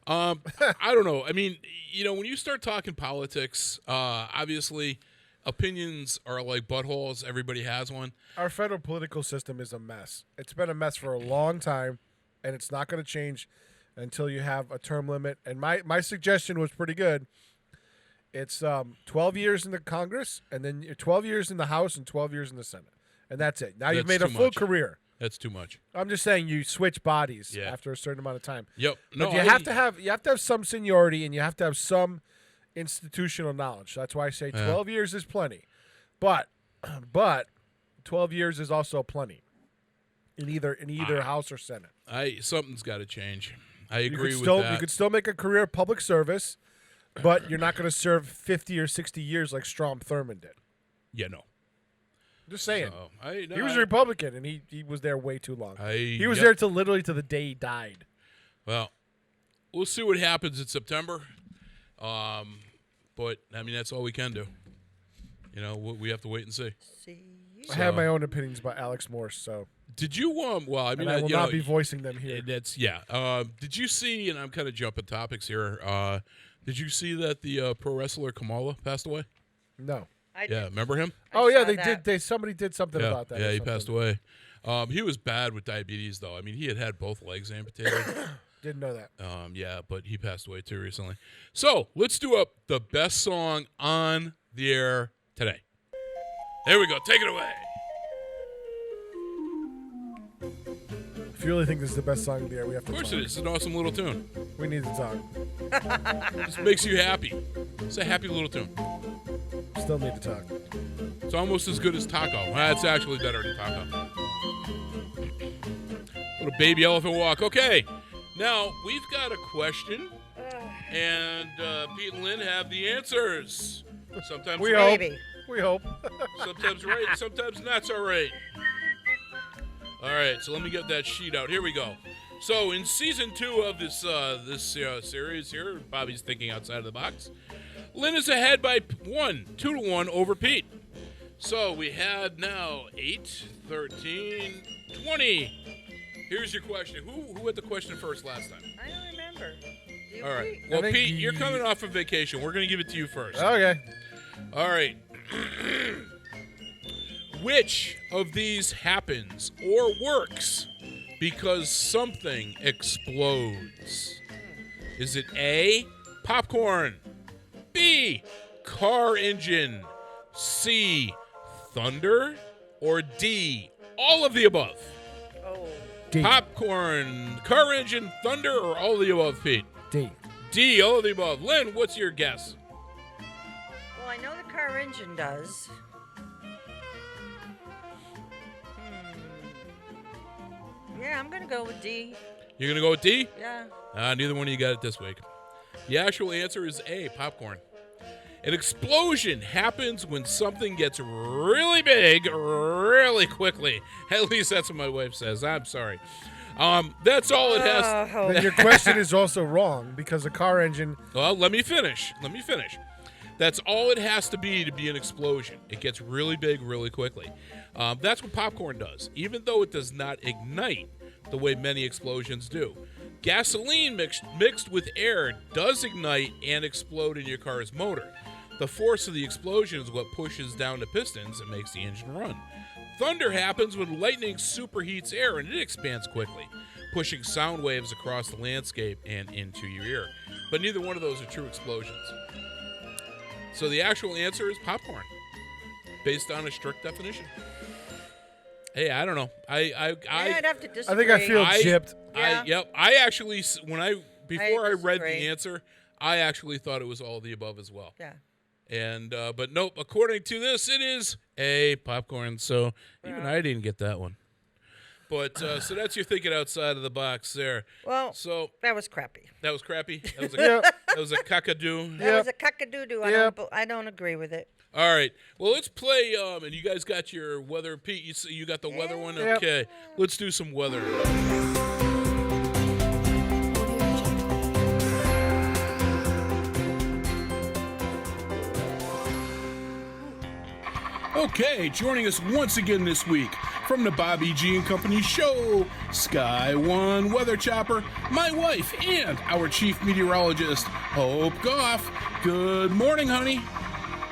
I don't know. I mean, when you start talking politics, obviously opinions are like buttholes. Everybody has one. Our federal political system is a mess. It's been a mess for a long time, and it's not going to change until you have a term limit. And my suggestion was pretty good. It's 12 years in the Congress, and then 12 years in the House, and 12 years in the Senate. And that's it. Now you've That's made a too full much. career. That's too much. I'm just saying you switch bodies Yeah. after a certain amount of time. Yep. But you have to have some seniority, and you have to have some institutional knowledge. That's why I say 12 years is plenty. But 12 years is also plenty in either House or Senate. Something's got to change. I You agree could with still that. you could still make a career of public service, but you're not going to serve 50 or 60 years like Strom Thurmond did. Yeah, no. Just saying. So, He was a Republican, and he was there way too long. He was yep. there till literally to the day he died. Well, we'll see what happens in September. But I mean, that's all we can do. We have to wait and see. I have my own opinions about Alex Morse, so Did you? Well, I mean, and I will not be voicing them here. That's yeah. Did you see? And I'm kind of jumping topics here. Did you see that the pro wrestler Kamala passed away? No. Yeah, remember him? Oh yeah, saw they that. did. Somebody did something Yeah, about that. yeah, or he something. passed away. He was bad with diabetes, though. I mean, he had both legs amputated. Didn't know that. Yeah, but he passed away too recently. So let's do up the best song on the air today. There we go. Take it away. If you really think this is the best song of the year, we have to Of course talk. it is. It's an awesome little tune. We need to talk. Just makes you happy. It's a happy little tune. Still need to talk. It's almost as good as Taco. It's actually better than Taco. Little baby elephant walk. Okay. Now, we've got a question, and Pete and Lynn have the answers. Sometimes We right, hope. Maybe. We hope. sometimes right, sometimes not so right. All right, so let me get that sheet out. Here we go. So in season 2 of this series here, Bobby's thinking outside of the box. Lynn is ahead by 2-1 over Pete. So we had now 8, 13, 20. Here's your question. Who had the question first last time? I don't remember. Do you All right. Pete? Well, think Pete, you're coming off of vacation. We're going to give it to you first. Okay. All right. Which of these happens or works because something explodes? Is it A, popcorn, B, car engine, C, thunder, or D, all of the above? Oh, D. Popcorn, car engine, thunder, or all of the above, Pete? D. D, all of the above. Lynn, what's your guess? well, I know the car engine does. Yeah, I'm gonna go with D. You're going to go with D? Yeah. Neither one of you got it this week. The actual answer is A, popcorn. An explosion happens when something gets really big really quickly. At least that's what my wife says. I'm sorry. That's all it has. Oh, Then your question is also wrong because a car engine. Well, let me finish. That's all it has to be an explosion. It gets really big really quickly. That's what popcorn does, even though it does not ignite the way many explosions do. Gasoline mixed with air does ignite and explode in your car's motor. The force of the explosion is what pushes down the pistons and makes the engine run. Thunder happens when lightning superheats air and it expands quickly. pushing sound waves across the landscape and into your ear. But neither one of those are true explosions. So the actual answer is popcorn, based on a strict definition. Hey, I don't know. I'd have to disagree. I think I feel gypped. Yeah. I actually, before I read the disagree. answer, I actually thought it was all the above as well. Yeah. And but nope, according to this, it is a popcorn. So even I didn't get that one. But so that's your thinking outside of the box there. Well, So that was crappy. that was crappy. That was a, Yep. that was a cockadoo. That was a cock-a-doo-doo. Yep. I don't agree with it. All right. Well, let's play. And you guys got your weather. Pete, you got the weather one. Yep. Okay. Let's do some weather. Okay, joining us once again this week from the Bobby G and Company show, Sky One Weather Chopper, my wife, and our chief meteorologist, Hope Goff. Good morning, honey.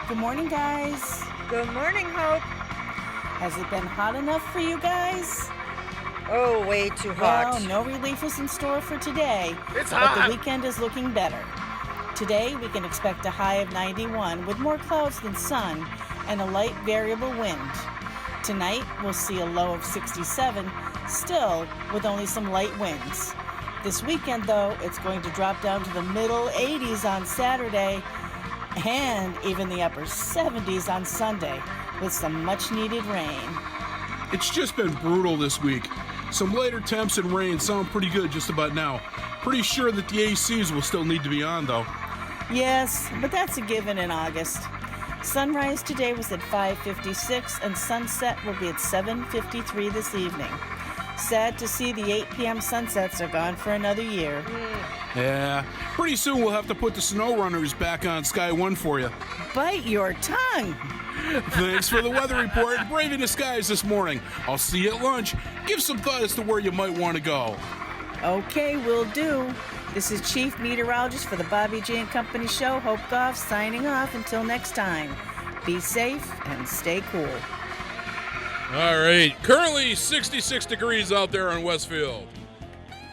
Good morning, guys. Good morning, Hope. Has it been hot enough for you guys? Oh, way too hot. Well, no relief is in store for today, It's but hot. the weekend is looking better. Today, we can expect a high of 91 with more clouds than sun and a light variable wind. Tonight, we'll see a low of 67, still with only some light winds. This weekend, though, it's going to drop down to the middle 80s on Saturday and even the upper 70s on Sunday with some much-needed rain. It's just been brutal this week. Some later temps and rain sound pretty good just about now. Pretty sure that the ACs will still need to be on, though. Yes, but that's a given in August. Sunrise today was at 5:56 and sunset will be at 7:53 this evening. Sad to see the 8 p.m. sunsets are gone for another year. Yeah, pretty soon we'll have to put the snow runners back on Sky One for you. Bite your tongue! Thanks for the weather report. Braving the skies this morning. I'll see you at lunch. Give some thought as to where you might want to go. Okay, will do. This is Chief Meteorologist for the Bobby G and Company show, Hope Goff, signing off until next time. Be safe and stay cool. All right. Currently 66 degrees out there in Westfield.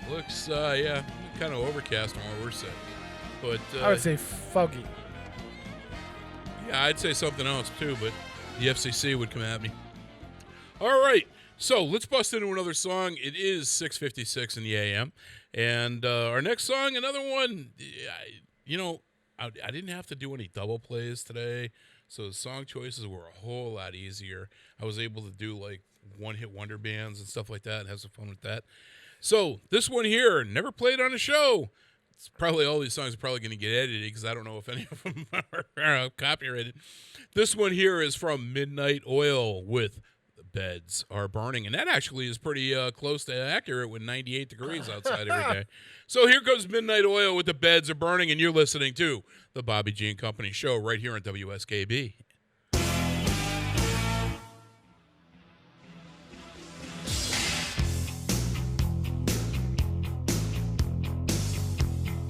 Looks, kind of overcast on where we're sitting. But I would say foggy. yeah, I'd say something else too, but the FCC would come at me. All right. So let's bust into another song. It is 6:56 in the AM. And our next song, another one, I didn't have to do any double plays today. So the song choices were a whole lot easier. I was able to do like one-hit wonder bands and stuff like that and have some fun with that. So this one here, never played on the show. It's probably all these songs are probably going to get edited because I don't know if any of them are copyrighted. This one here is from Midnight Oil with The Beds Are Burning. And that actually is pretty close to accurate with 98 degrees outside every day. So here goes Midnight Oil with The Beds Are Burning, and you're listening to the Bobby G and Company show right here on WSKB.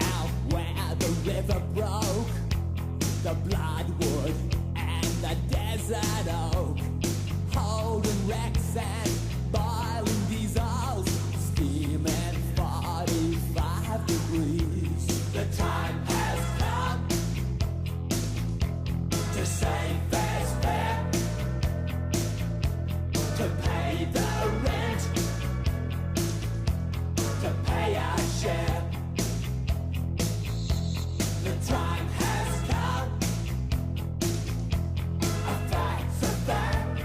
Out where the river broke, the bloodwood and the desert oak, holding wrecks and boiling diesels, steaming 45 degrees. The time has come to save fair's fair, to pay the rent, to pay our share. The time has come. A fact's a fact.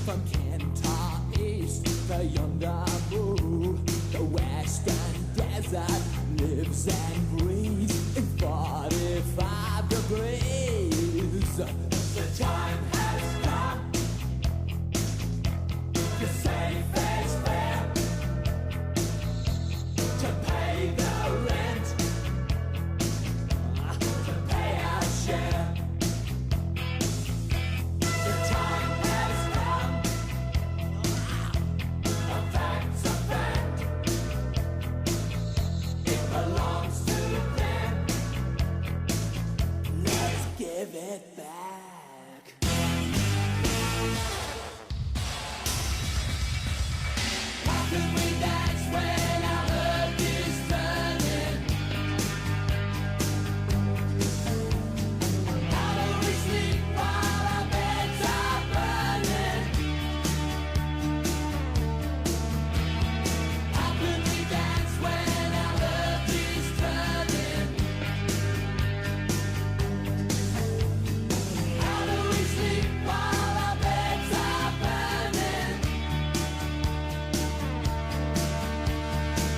From Kentar East to yonder moon, the western desert lives and breathes in 45 degrees. The time has come to say fair's fair, to pay the rent, to pay our share. The time has come, a fact's a fact. It belongs to them. Let's give it back. How can we dance when our earth is turning? How do we sleep while our beds are burning? How can we dance when our earth is turning? How do we sleep while our beds are burning?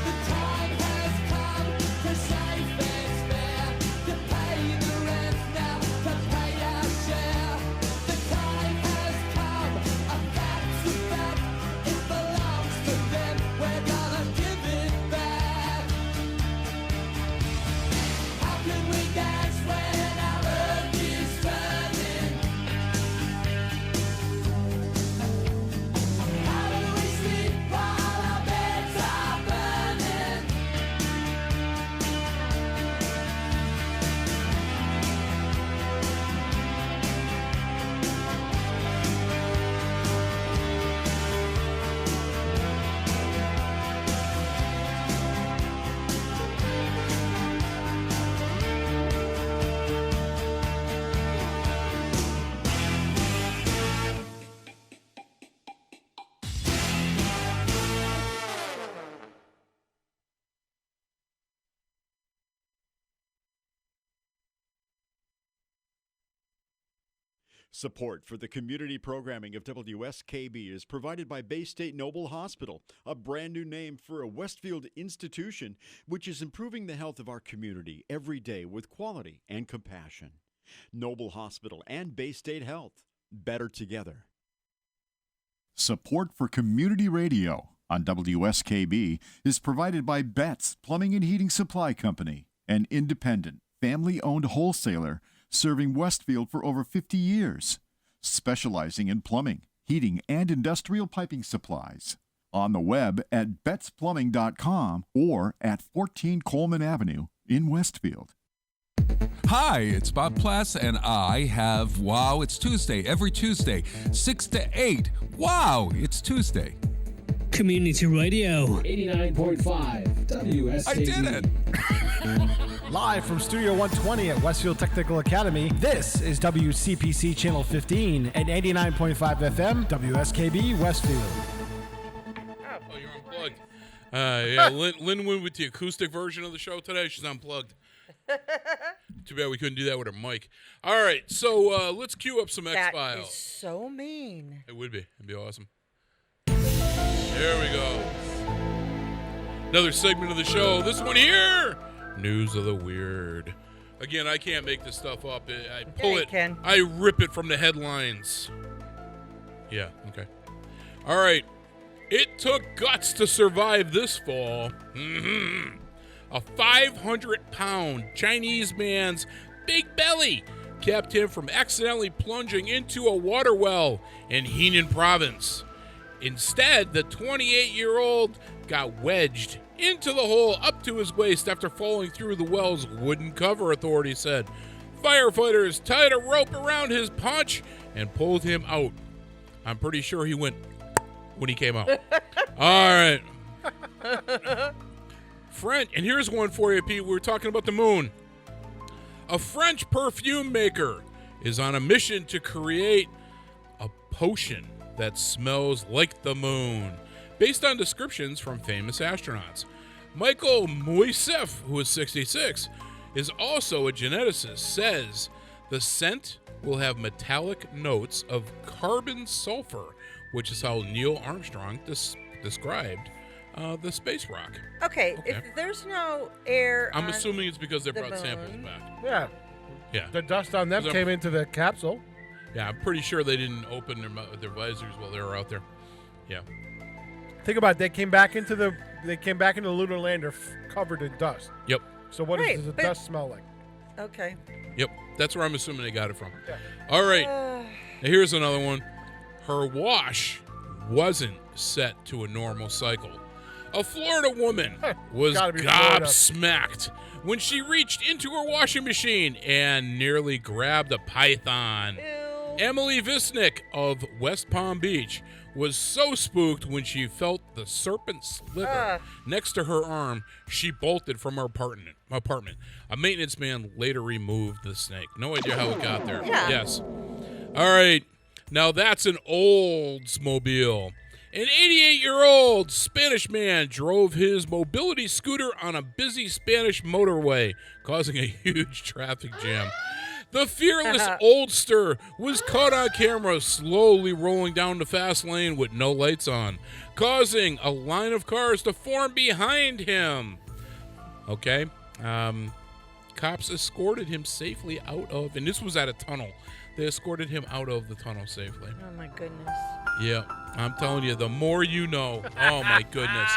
The time has come to say fair's fair, to pay the rent now, to pay our share. The time has come, a fact's a fact. It belongs to them, we're gonna give it back. How can we dance when our earth is turning? How do we sleep while our beds are burning? Support for the community programming of WSKB is provided by Bay State Noble Hospital, a brand new name for a Westfield institution which is improving the health of our community every day with quality and compassion. Noble Hospital and Bay State Health, better together. Support for community radio on WSKB is provided by Betts Plumbing and Heating Supply Company, an independent, family-owned wholesaler serving Westfield for over 50 years, specializing in plumbing, heating, and industrial piping supplies. On the web at bettsplumbing.com or at 14 Coleman Avenue in Westfield. Hi, it's Bob Plass, and I have Wow, It's Tuesday, every Tuesday, 6 to 8. Wow, it's Tuesday. Community Radio. 89.5 WSKB. I did it! Live from Studio 120 at Westfield Technical Academy, this is WCPC Channel 15 and 89.5 FM, WSKB Westfield. Oh, you're unplugged. Yeah, Lynn went with the acoustic version of the show today. She's unplugged. Too bad we couldn't do that with her mic. All right, so let's cue up some X-Files. That is so mean. It would be. It'd be awesome. There we go. Another segment of the show. This one here, News of the Weird. Again, I can't make this stuff up. I pull it. Can. I rip it from the headlines. Yeah, okay. All right. It took guts to survive this fall. A 500-pound Chinese man's big belly kept him from accidentally plunging into a water well in Henan province. Instead, the 28-year-old got wedged into the hole up to his waist after falling through the well's wooden cover, authorities said. Firefighters tied a rope around his paunch and pulled him out. I'm pretty sure he went when he came out. All right. French, and here's one for you, Pete. We were talking about the moon. A French perfume maker is on a mission to create a potion that smells like the moon, based on descriptions from famous astronauts. Michael Moisef, who is 66, is also a geneticist, says the scent will have metallic notes of carbon sulfur which is how Neil Armstrong described the space rock. Okay, Okay. if there's no air I'm on assuming it's because they the brought samples moon. back. Yeah. Yeah. The dust on them 'Cause I'm- came into the capsule. Yeah, I'm pretty sure they didn't open their visors while they were out there. Yeah. Think about it. They came back into the lunar lander covered in dust. Yep. So what Right, does the but- dust smell like? Okay. Yep. That's where I'm assuming they got it from. Yeah. All right. Now here's another one. Her wash wasn't set to a normal cycle. A Florida woman was Gotta be Florida. gobsmacked when she reached into her washing machine and nearly grabbed a python. Emily Visnick of West Palm Beach was so spooked when she felt the serpent slither next to her arm, she bolted from her apartment. A maintenance man later removed the snake. No idea how it got there. Yeah. Yes. All right. Now that's an Oldsmobile. An 88-year-old Spanish man drove his mobility scooter on a busy Spanish motorway, causing a huge traffic jam. The fearless oldster was caught on camera slowly rolling down the fast lane with no lights on, causing a line of cars to form behind him. Okay. Cops escorted him safely out of, and this was at a tunnel. They escorted him out of the tunnel safely. Oh my goodness. Yeah, I'm telling you, the more you know. Oh, my goodness.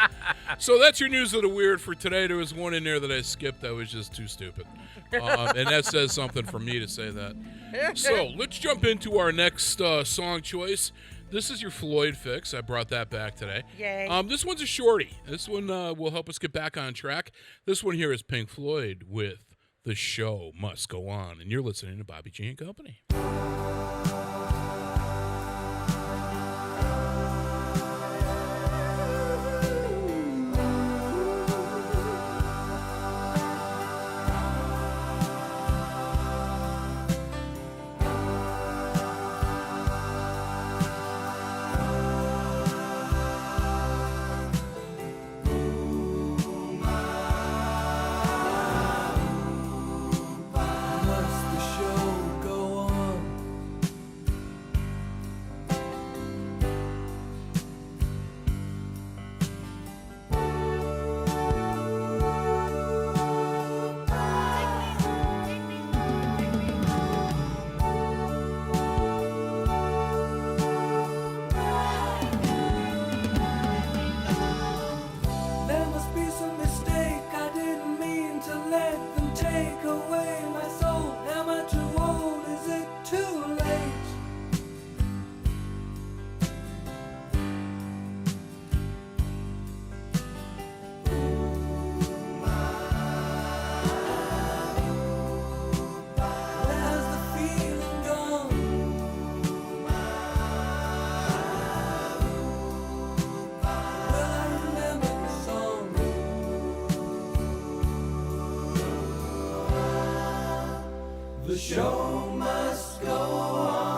So that's your news of the weird for today. There was one in there that I skipped that was just too stupid. And that says something for me to say that. So let's jump into our next song choice. This is your Floyd fix. I brought that back today. Yay. This one's a shorty. This one will help us get back on track. This one here is Pink Floyd with The Show Must Go On. And you're listening to Bobby G and Company. There must be some mistake. I didn't mean to let them take away my soul. Am I too old? Is it too late? Where's the feeling gone? Will I remember the song? The show must go on.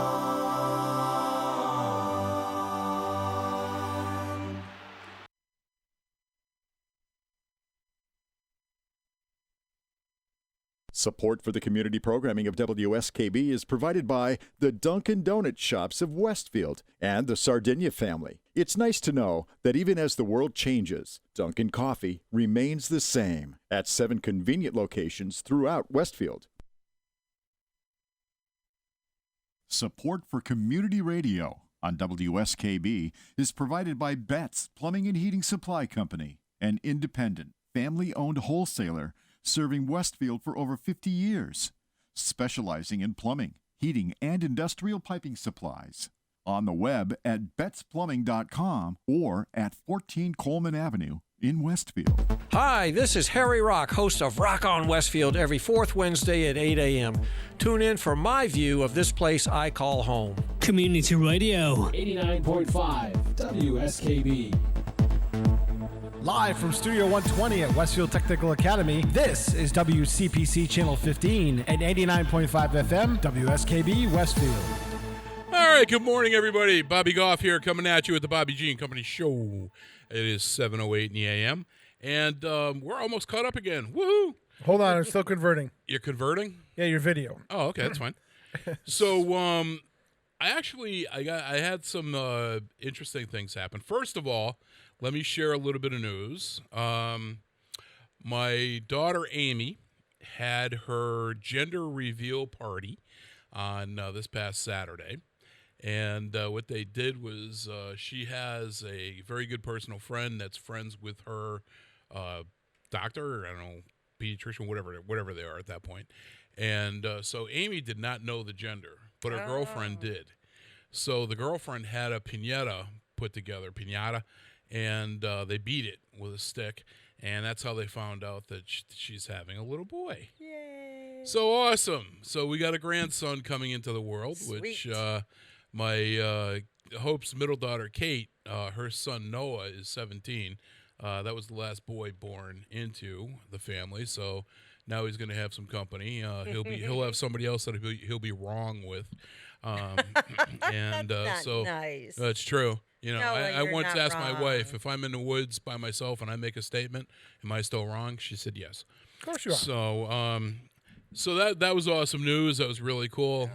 Support for the community programming of WSKB is provided by the Dunkin' Donut Shops of Westfield and the Sardinia family. It's nice to know that even as the world changes, Dunkin' Coffee remains the same at 7 convenient locations throughout Westfield. Support for community radio on WSKB is provided by Betts Plumbing and Heating Supply Company, an independent, family-owned wholesaler serving Westfield for over 50 years, specializing in plumbing, heating, and industrial piping supplies. On the web at bettsplumbing.com or at 14 Coleman Avenue in Westfield. Hi, this is Harry Rock, host of Rock on Westfield every fourth Wednesday at 8 a.m. Tune in for my view of this place I call home. Community Radio. 89.5 WSKB. Live from Studio 120 at Westfield Technical Academy, this is WCPC Channel 15 and 89.5 FM, WSKB Westfield. All right, good morning, everybody. Bobby Goff here, coming at you with the Bobby G and Company Show. It is 7:08 in the a.m., and we're almost caught up again. Woohoo! Hold on, I'm still converting. You're converting? Yeah, your video. Oh, okay, that's fine. So, I had some interesting things happen. First of all, let me share a little bit of news. My daughter Amy had her gender reveal party on this past Saturday. And what they did was she has a very good personal friend that's friends with her doctor, I don't know, pediatrician, whatever they are at that point. And so Amy did not know the gender, but her girlfriend did. So the girlfriend had a piñata put together, and they beat it with a stick. And that's how they found out that she's having a little boy. Yay. So awesome. So we got a grandson coming into the world, Sweet. which my Hope's middle daughter, Kate, her son Noah is 17. That was the last boy born into the family. So now he's going to have some company. He'll have somebody else that he'll be wrong with. And That's so not nice. that's true. You know, No, I you're once not asked my wrong. wife, if I'm in the woods by myself and I make a statement, am I still wrong? She said yes. Of course you are. So that was awesome news. That was really cool.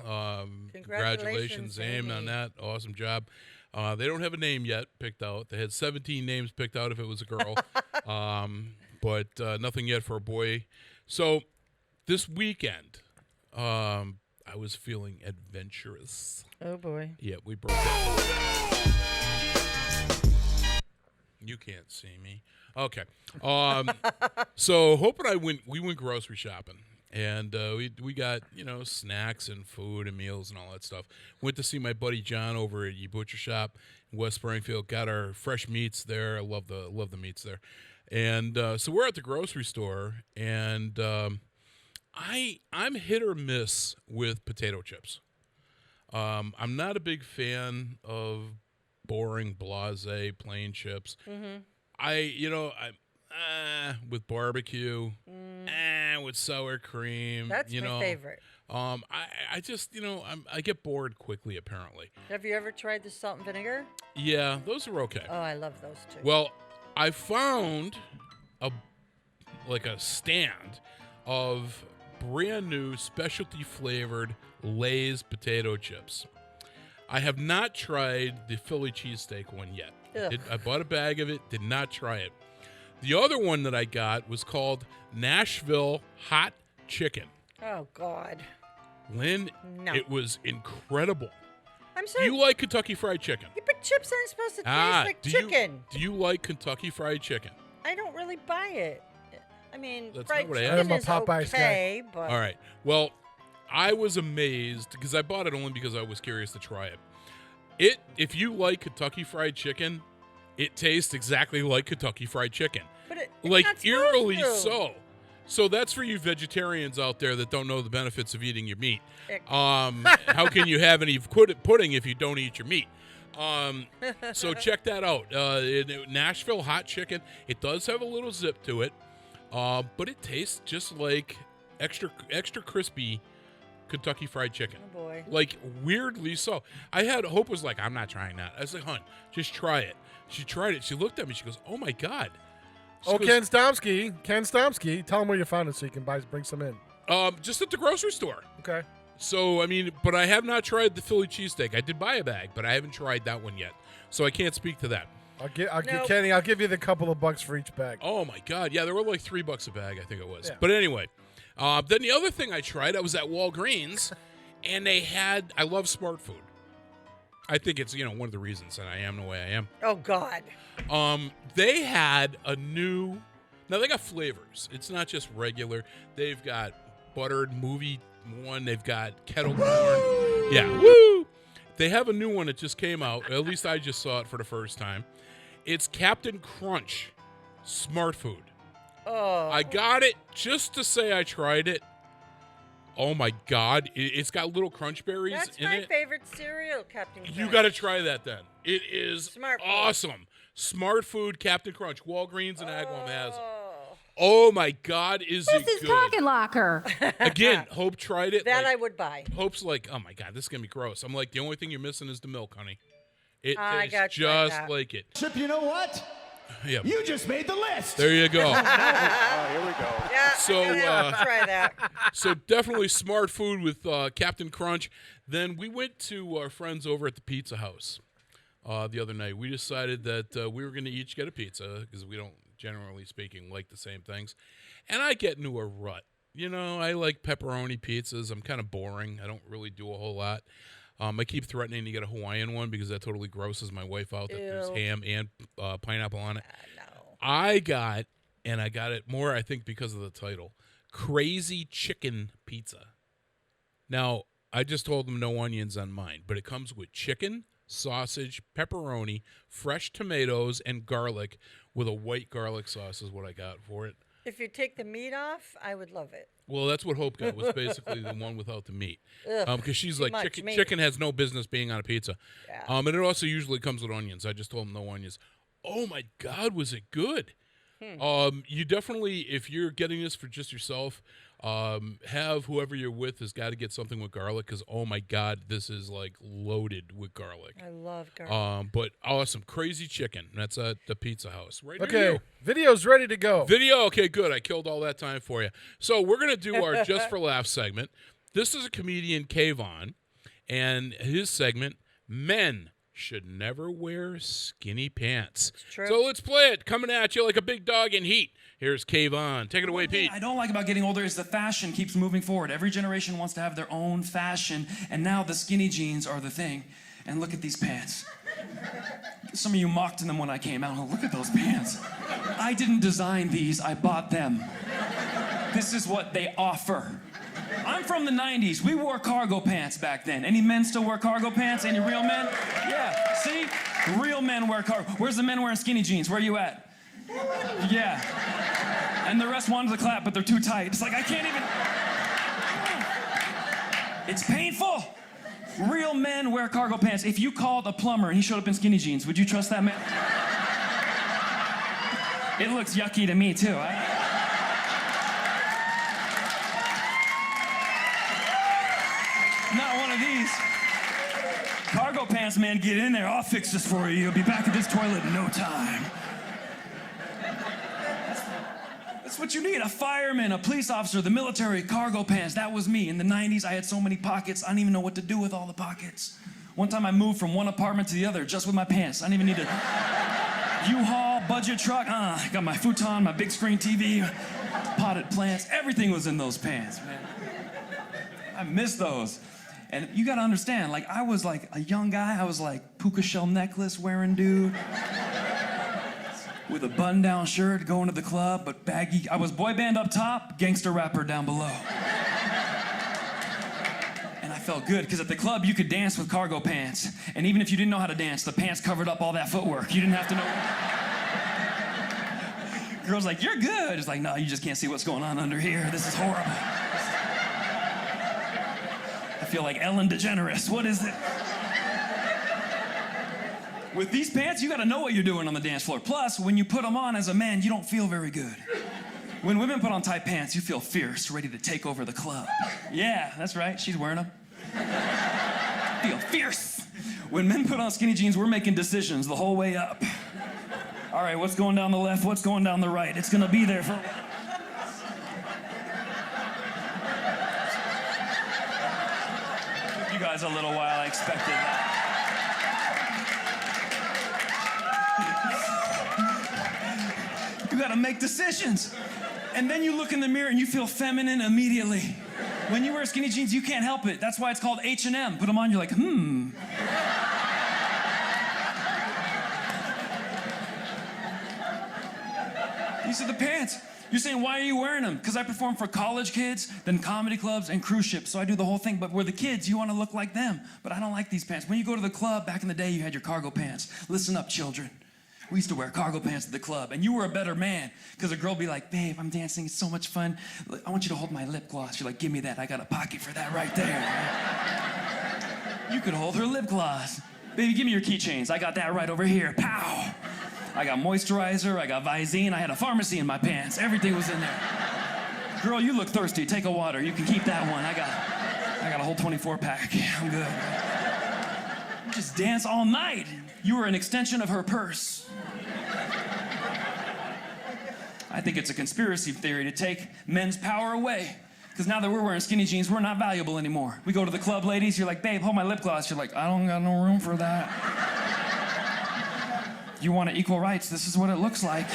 Congratulations, Amy, on Amy. that. Awesome job. They don't have a name yet picked out. They had 17 names picked out if it was a girl, but nothing yet for a boy. So this weekend, I was feeling adventurous. Oh, boy. Yeah, we broke up. You can't see me. Okay. So Hope and I went grocery shopping. And we got, snacks and food and meals and all that stuff. Went to see my buddy John over at Ye Butcher Shop in West Springfield. Got our fresh meats there. I love the meats there. And so we're at the grocery store, and I'm hit or miss with potato chips. I'm not a big fan of boring, blasé, plain chips. Mm-hmm. With barbecue, with sour cream. That's my favorite. I just, I get bored quickly, apparently. Have you ever tried the salt and vinegar? Yeah, those are okay. Oh, I love those too. Well, I found a stand of brand new specialty flavored Lay's potato chips. I have not tried the Philly cheesesteak one yet. I bought a bag of it, did not try it. The other one that I got was called Nashville Hot Chicken. Oh, God. Lynn, No. it was incredible. I'm Do sorry. you like Kentucky Fried Chicken? Yeah, but chips aren't supposed to taste like chicken. Do you like Kentucky Fried Chicken? I don't really buy it. I mean, That's fried not what I chicken asked. is I'm a Popeyes guy. okay, but All right. Well, I was amazed because I bought it only because I was curious to try it. If you like Kentucky Fried Chicken, it tastes exactly like Kentucky Fried Chicken. but it's Like not supposed eerily to. so. So that's for you vegetarians out there that don't know the benefits of eating your meat. Ick. How can you have any pudding if you don't eat your meat? So check that out. Nashville Hot Chicken. It does have a little zip to it, but it tastes just like extra crispy Kentucky Fried Chicken. Oh, boy. Like weirdly so. Hope was like, I'm not trying that. I was like, hon, just try it. She tried it. She looked at me. She goes, oh my God. She goes, Ken Stomsky, tell him where you found it so you can bring some in. just at the grocery store. Okay. So, but I have not tried the Philly cheesesteak. I did buy a bag, but I haven't tried that one yet. So I can't speak to that. Kenny, I'll give you the couple of bucks for each bag. Oh my God. Yeah, they were like $3 a bag, I think it was. Yeah. But anyway, then the other thing I tried, I was at Walgreens, and I love Smart Food. I think it's, one of the reasons that I am the way I am. Oh, God. They had a new, now they got flavors. It's not just regular. They've got buttered movie one. They've got kettle corn. Yeah, woo! They have a new one that just came out. At least I just saw it for the first time. It's Captain Crunch Smart Food. Oh. I got it just to say I tried it. Oh my God. It's got little crunch berries That's in my it. favorite cereal, Captain Crunch. You got to try that then. It is Smart Food. awesome. Smart Food Captain Crunch. Walgreens and Agawam has it. Oh. Oh my God, is This it is good? Talking Locker. Again, Hope tried it. That like, I would buy. Hope's like, oh my God, this is going to be gross. I'm like, the only thing you're missing is the milk, honey. It I tastes got you just like that. like it. Chip, you know what? Yeah. You just made the list. There you go. Here we go. Yeah, So, I'm gonna have to try that. So definitely smart food with Captain Crunch. Then we went to our friends over at the Pizza House the other night. We decided that we were going to each get a pizza because we don't, generally speaking, like the same things. And I get into a rut. You know, I like pepperoni pizzas. I'm kind of boring. I don't really do a whole lot. I keep threatening to get a Hawaiian one because that totally grosses my wife out that there's ham and pineapple on it. No. I got it more, I think, because of the title, Crazy Chicken Pizza. Now, I just told them no onions on mine, but it comes with chicken, sausage, pepperoni, fresh tomatoes, and garlic with a white garlic sauce is what I got for it. If you take the meat off, I would love it. Well, that's what Hope got, was basically the one without the meat. Because she's too like, much meat. chicken has no business being on a pizza. Yeah. And it also usually comes with onions. I just told them no onions. Oh, my God, was it good? You definitely, if you're getting this for just yourself, have whoever you're with has got to get something with garlic because, oh, my God, this is, like, loaded with garlic. I love garlic. But awesome. Crazy Chicken. That's at the Pizza House. Right near Okay, you. video's ready to go. Video? Okay, good. I killed all that time for you. So we're going to do our Just for Laughs segment. This is a comedian, Kayvon, and his segment, Men Should Never Wear Skinny Pants. True. So let's play it. Coming at you like a big dog in heat. Here's Kayvon. Take it away, Pete. I don't like about getting older is the fashion keeps moving forward. Every generation wants to have their own fashion, and now the skinny jeans are the thing. And look at these pants. Some of you mocked them when I came out. Oh, look at those pants. I didn't design these, I bought them. This is what they offer. I'm from the 90s. We wore cargo pants back then. Any men still wear cargo pants? Any real men? Yeah, see? Real men wear cargo. Where's the men wearing skinny jeans? Where are you at? Yeah. And the rest wanted to clap, but they're too tight. It's like, I can't even... It's painful. Real men wear cargo pants. If you called a plumber and he showed up in skinny jeans, would you trust that man? It looks yucky to me, too. Not one of these. Cargo pants, man, get in there. I'll fix this for you. You'll be back at this toilet in no time. That's what you need, a fireman, a police officer, the military, cargo pants. That was me. In the 90s, I had so many pockets, I didn't even know what to do with all the pockets. One time I moved from one apartment to the other just with my pants. I didn't even need a U-Haul, budget truck. I got my futon, my big screen TV, potted plants. Everything was in those pants, man. I miss those. And you gotta understand, like, I was like a young guy. I was like puka shell necklace wearing dude. With a button-down shirt, going to the club, but baggy. I was boy band up top, gangster rapper down below. And I felt good, because at the club, you could dance with cargo pants. And even if you didn't know how to dance, the pants covered up all that footwork. You didn't have to know. Girls like, you're good. It's like, no, you just can't see what's going on under here. This is horrible. I feel like Ellen DeGeneres. What is it? With these pants, you gotta know what you're doing on the dance floor. Plus, when you put them on as a man, you don't feel very good. When women put on tight pants, you feel fierce, ready to take over the club. Yeah, that's right, she's wearing them. Feel fierce. When men put on skinny jeans, we're making decisions the whole way up. All right, what's going down the left, what's going down the right? It's gonna be there for... Took you guys a little while, I expected that. You gotta make decisions. And then you look in the mirror and you feel feminine immediately. When you wear skinny jeans, you can't help it. That's why it's called H&M. Put them on, you're like, These are the pants. You're saying, why are you wearing them? Because I perform for college kids, then comedy clubs, and cruise ships. So I do the whole thing. But we're the kids. You want to look like them. But I don't like these pants. When you go to the club, back in the day, you had your cargo pants. Listen up, children. We used to wear cargo pants at the club, and you were a better man, because a girl would be like, babe, I'm dancing, it's so much fun. I want you to hold my lip gloss. You're like, give me that, I got a pocket for that right there. You could hold her lip gloss. Baby, give me your keychains. I got that right over here, pow. I got moisturizer, I got Visine, I had a pharmacy in my pants. Everything was in there. Girl, you look thirsty, take a water. You can keep that one. I got a whole 24-pack, I'm good. Just dance all night. You were an extension of her purse. I think it's a conspiracy theory to take men's power away. Because now that we're wearing skinny jeans, we're not valuable anymore. We go to the club, ladies, you're like, babe, hold my lip gloss. You're like, I don't got no room for that. You want equal rights, this is what it looks like.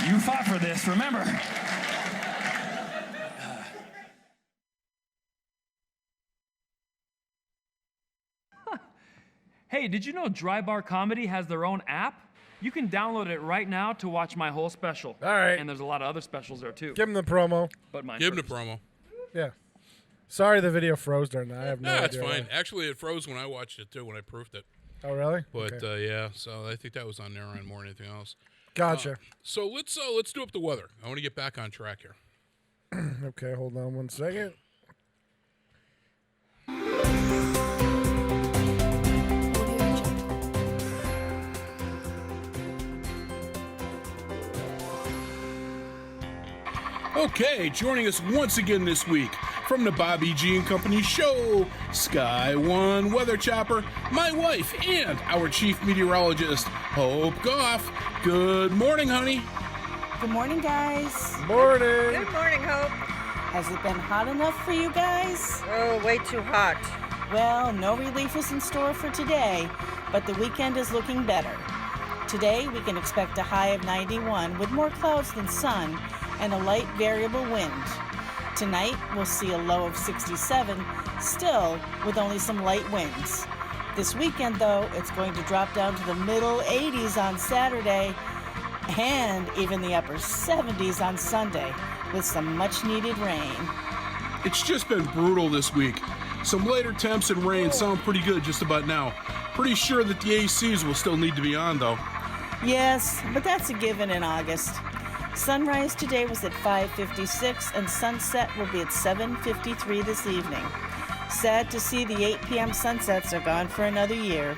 You fought for this, remember. Hey, did you know Dry Bar Comedy has their own app? You can download it right now to watch my whole special. All right. And there's a lot of other specials there, too. Give him the promo. But mine Give him the first. promo. Yeah. Sorry the video froze during that. I have no idea. That's fine. why. Actually, it froze when I watched it, too, when I proofed it. Oh, really? But, Okay. yeah, so I think that was on their end more than anything else. Gotcha. So let's do up the weather. I want to get back on track here. Okay, hold on one second. Okay, joining us once again this week from the Bobby G and Company show, Sky One Weather Chopper, my wife, and our chief meteorologist, Hope Goff. Good morning, honey. Good morning, guys. Morning. Good morning, Hope. Has it been hot enough for you guys? Oh, way too hot. Well, no relief is in store for today, but the weekend is looking better. Today, we can expect a high of 91 with more clouds than sun and a light variable wind. Tonight, we'll see a low of 67, still with only some light winds. This weekend, though, it's going to drop down to the middle 80s on Saturday and even the upper 70s on Sunday with some much-needed rain. It's just been brutal this week. Some later temps and rain sound pretty good just about now. Pretty sure that the ACs will still need to be on, though. Yes, but that's a given in August. Sunrise today was at 5:56 and sunset will be at 7:53 this evening. Sad to see the 8 p.m. sunsets are gone for another year.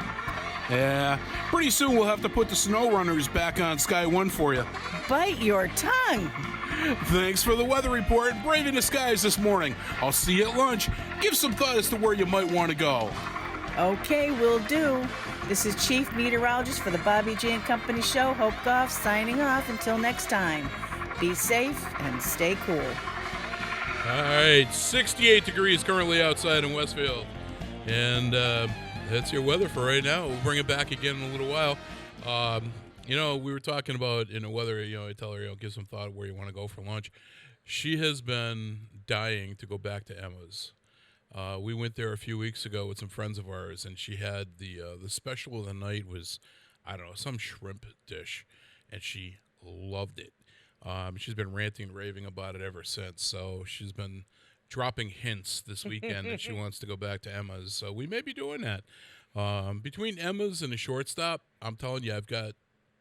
Yeah, pretty soon we'll have to put the snow runners back on Sky One for you. Bite your tongue! Thanks for the weather report. Braving the skies this morning. I'll see you at lunch. Give some thought as to where you might want to go. Okay, will do. This is Chief Meteorologist for the Bobby G and Company show, Hope Goff, signing off until next time. Be safe and stay cool. All right, 68 degrees currently outside in Westfield. And that's your weather for right now. We'll bring it back again in a little while. We were talking about in the weather, I tell her, give some thought where you want to go for lunch. She has been dying to go back to Emma's. We went there a few weeks ago with some friends of ours, and she had the special of the night was, I don't know, some shrimp dish, and she loved it. She's been ranting and raving about it ever since, so she's been dropping hints this weekend that she wants to go back to Emma's, so we may be doing that. Between Emma's and the Shortstop, I'm telling you, I've got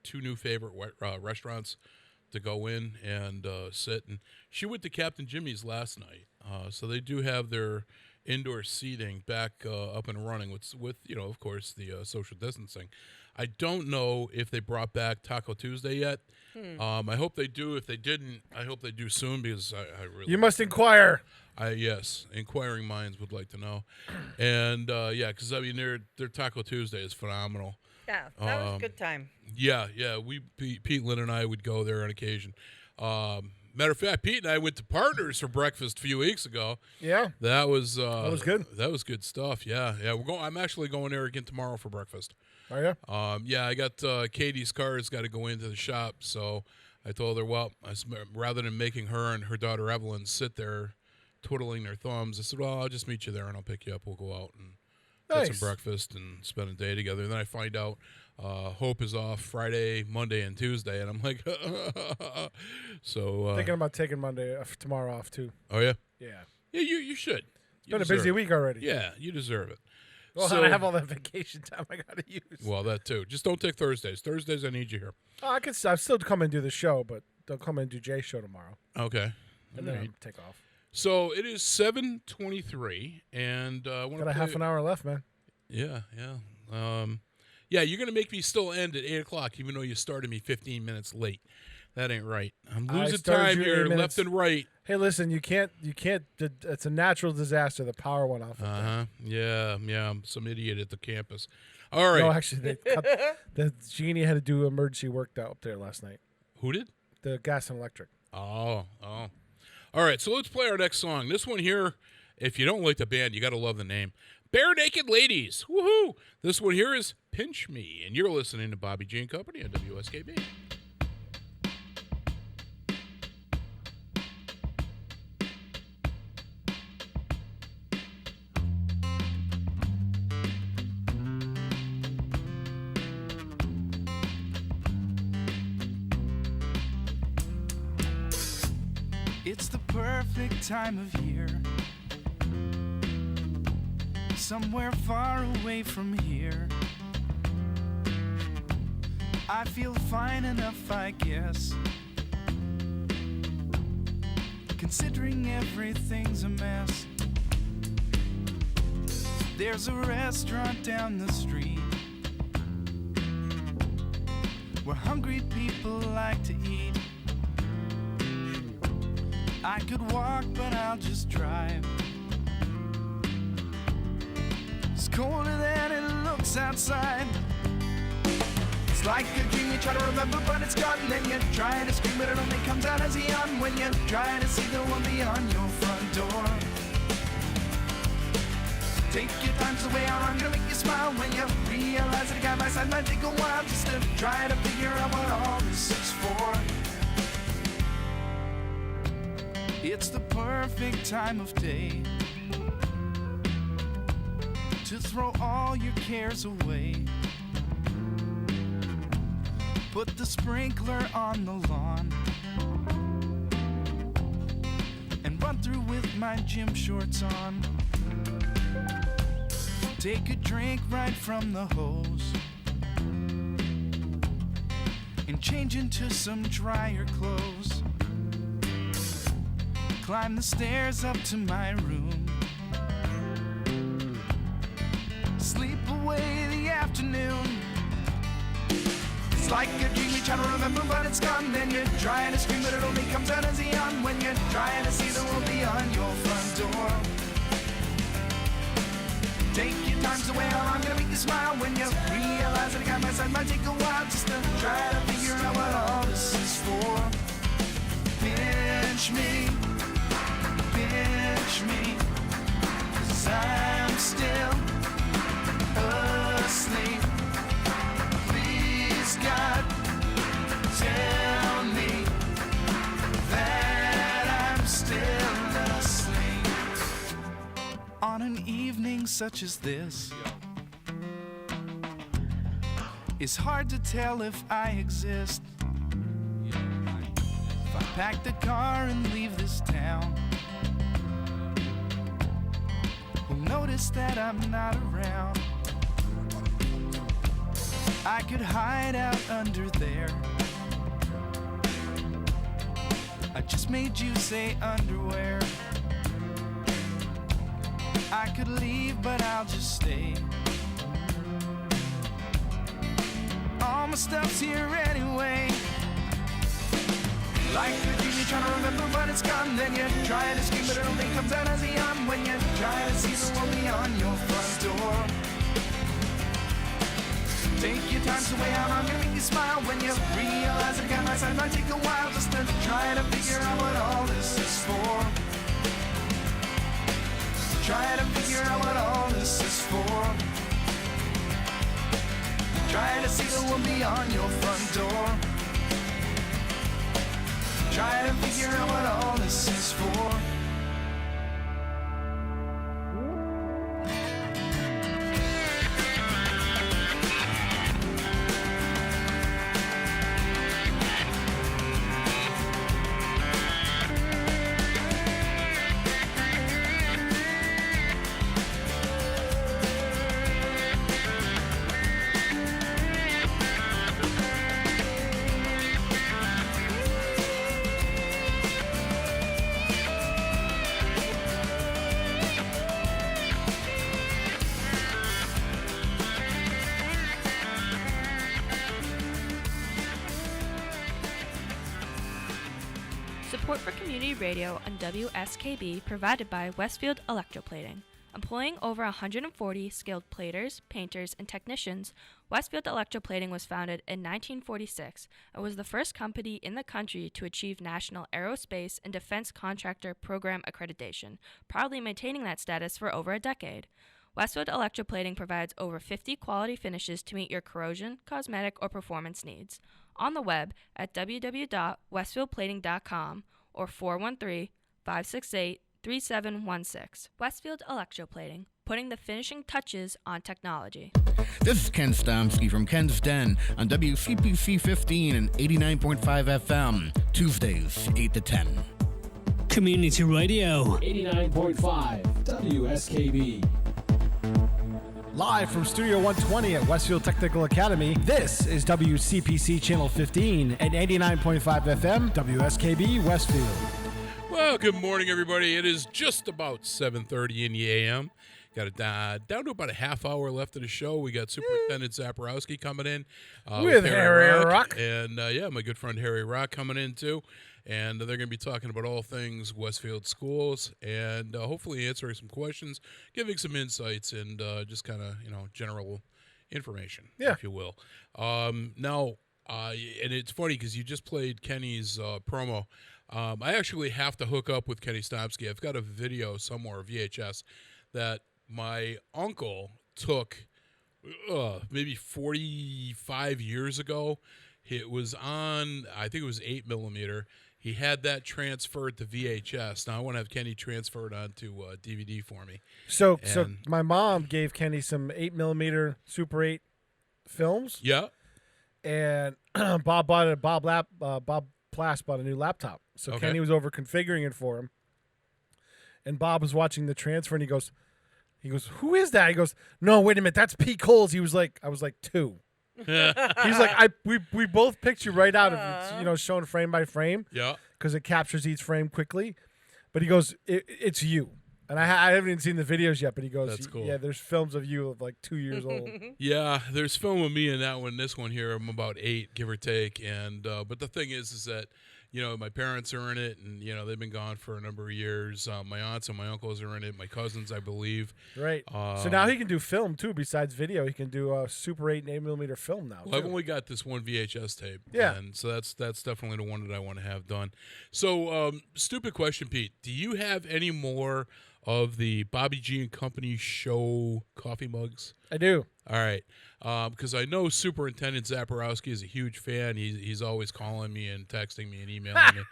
two new favorite restaurants to go in and sit, and she went to Captain Jimmy's last night, so they do have their indoor seating back up and running with of course, the social distancing. I don't know if they brought back Taco Tuesday yet. I hope they do. If they didn't, I hope they do soon because I really... You must inquire. Yes, inquiring minds would like to know. And, because, their Taco Tuesday is phenomenal. Yeah, that was a good time. Yeah. Pete, Lynn, and I would go there on occasion. Matter of fact, Pete and I went to Partners for breakfast a few weeks ago. Yeah, that was good. That was good stuff. Yeah. I'm actually going there again tomorrow for breakfast. Are you? I got Katie's car has got to go into the shop, so I told her, rather than making her and her daughter Evelyn sit there twiddling their thumbs, I said, well, I'll just meet you there and I'll pick you up. We'll go out and get some breakfast and spend a day together. And then I find out Hope is off Friday, Monday, and Tuesday, and I'm like, so thinking about taking tomorrow off too. Oh yeah, yeah. You should. It's been a busy week already. Yeah, you deserve it. Well, I have all that vacation time I got to use. Well, that too. Just don't take Thursdays. Thursdays, I need you here. Oh, I'll still come and do the show, but they'll come and do Jay's show tomorrow. Okay. And then I'll take off. So it is 7:23, and got a half an hour left, man. Yeah. You're gonna make me still end at 8 o'clock, even though you started me 15 minutes late. That ain't right. I'm losing time here, left and right. Hey, listen, you can't. It's a natural disaster. The power went off. Yeah. I'm some idiot at the campus. All right. No, actually, the genie had to do emergency work up there last night. Who did? The gas and electric. Oh. All right, so let's play our next song. This one here, if you don't like the band, you got to love the name. Bare Naked Ladies. Woohoo! This one here is Pinch Me, and you're listening to Bobby G and Company on WSKB. It's the perfect time of year. Somewhere far away from here. I feel fine enough, I guess. Considering everything's a mess. There's a restaurant down the street where hungry people like to eat. I could walk, but I'll just drive. It's colder than it looks outside. It's like a dream you try to remember, but it's gone. Then you try to scream, but it only comes out as a yawn when you try to see the one beyond your front door. Take your time, so way out, I'm gonna make you smile when you realize that a guy by side might take a while just to try to figure out what all this is for. It's the perfect time of day to throw all your cares away. Put the sprinkler on the lawn and run through with my gym shorts on. Take a drink right from the hose and change into some drier clothes. Climb the stairs up to my room. Sleep away the afternoon. It's like a dream you try to remember, but it's gone. Then you're trying to scream, but it only comes out as a yawn when you're trying to see the world beyond your front door. Take your time, so way out, I'm gonna make you smile when you realize that a guy by my side might take a while just to try to figure out what all this is for. Pinch me. Pinch me, 'cause I'm still asleep. Please, God, tell me that I'm still asleep. On an evening such as this, it's hard to tell if I exist. If I pack the car and leave this town, notice that I'm not around. I could hide out under there. I just made you say underwear. I could leave, but I'll just stay. All my stuff's here anyway. Like a dream you're trying to remember, but it's gone. Then you try to scream, but it only comes out as a yawn when you try to see the world beyond your front door. Take your time, so way out, I'm gonna make you smile when you realize that a guy by my side might take a while just to try to figure out what all this is for. Try to figure out what all this is for. Try to see the world beyond your front door. Try to figure out what all this is for. Support for community radio on WSKB provided by Westfield Electroplating. Employing over 140 skilled platers, painters, and technicians, Westfield Electroplating was founded in 1946 and was the first company in the country to achieve National Aerospace and Defense Contractor Program accreditation, proudly maintaining that status for over a decade. Westfield Electroplating provides over 50 quality finishes to meet your corrosion, cosmetic, or performance needs. On the web at www.westfieldplating.com or 413-568-3716. Westfield Electroplating, putting the finishing touches on technology. This is Ken Stomsky from Ken's Den on WCPC 15 and 89.5 FM, Tuesdays, 8 to 10. Community Radio. 89.5 WSKB. Live from Studio 120 at Westfield Technical Academy, this is WCPC Channel 15 and 89.5 FM, WSKB Westfield. Well, good morning, everybody. It is just about 7:30 in the a.m. Got it down to about a half hour left of the show. We got Superintendent Zaporowski coming in. With Harry Rock. And, my good friend Harry Rock coming in, too. And they're going to be talking about all things Westfield schools and hopefully answering some questions, giving some insights, and just kind of, general information, if you will. Now, and it's funny because you just played Kenny's promo. I actually have to hook up with Kenny Stomsky. I've got a video somewhere, VHS, that my uncle took maybe 45 years ago. It was on, I think it was 8mm. He had that transferred to VHS. Now I want to have Kenny transfer it onto DVD for me. So my mom gave Kenny some 8mm Super 8 films. Yeah. And Bob Plass bought a new laptop. So Okay. Kenny was over configuring it for him. And Bob was watching the transfer, and he goes, "Who is that?" He goes, "No, wait a minute, that's P. Coles." I was like 2. He's like, we both picture right out of it, shown frame by frame. Yeah. Because it captures each frame quickly. But he goes, it's you. And I haven't even seen the videos yet, but he goes, That's cool. Yeah, there's films of you of like 2 years old. Yeah, there's film of me in that one. This one here, I'm about 8, give or take. And but the thing is that, my parents are in it, and they've been gone for a number of years. My aunts and my uncles are in it. My cousins, I believe. Right. So now he can do film too. Besides video, he can do a Super 8 and 8mm film now. Well, I've only got this one VHS tape. Yeah. And so that's definitely the one that I want to have done. So, stupid question, Pete. Do you have any more of the Bobby G and Company show coffee mugs? I do. All right. Because I know Superintendent Zaporowski is a huge fan. He's always calling me and texting me and emailing me.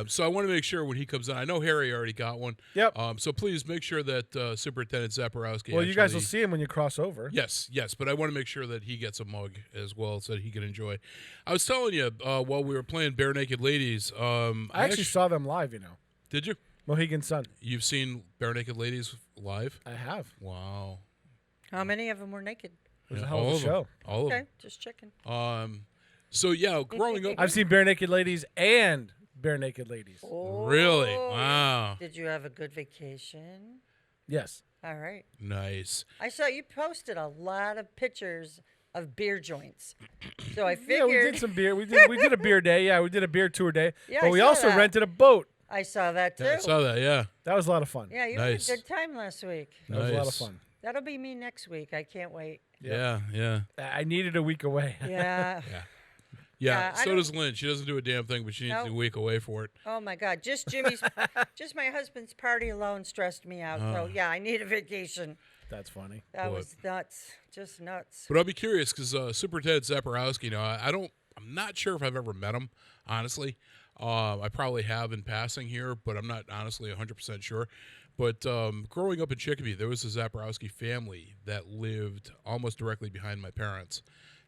So I want to make sure when he comes in. I know Harry already got one. Yep. So please make sure that Superintendent Zaporowski. Well, you guys will see him when you cross over. Yes. But I want to make sure that he gets a mug as well so that he can enjoy. I was telling you while we were playing Bare Naked Ladies. I actually saw them live, Did you? Mohegan Sun. You've seen Bare Naked Ladies live? I have. Wow. How many of them were naked? It was a hell of a show. All of Okay, them. just checking. So yeah, growing up, I've seen Bare Naked Ladies and Bare Naked Ladies. Really? Wow. Did you have a good vacation? Yes. All right. Nice. I saw you posted a lot of pictures of beer joints. So I Yeah, figured. we did some beer. We did a beer day. Yeah, we did a beer tour day. Yeah, but I we saw also that. rented a boat. I saw that too. Yeah, I saw that. Yeah. That was a lot of fun. Yeah, you Nice. had a good time last week. That was a lot of Nice. fun. That'll be me next week. I can't wait. Yeah. I needed a week away. Yeah. Yeah. I So don't- does Lynn. She doesn't do a damn thing, but she needs Nope. a week away for it. Oh my God! Just just my husband's party alone stressed me out. So yeah, I need a vacation. That's funny. That Boy. was nuts, just nuts. But I'll be curious because Superintendent Zaporowski, I'm not sure if I've ever met him, honestly. I probably have in passing here, but I'm not honestly 100% sure. But growing up in Chicopee, there was a Zaporowski family that lived almost directly behind my parents.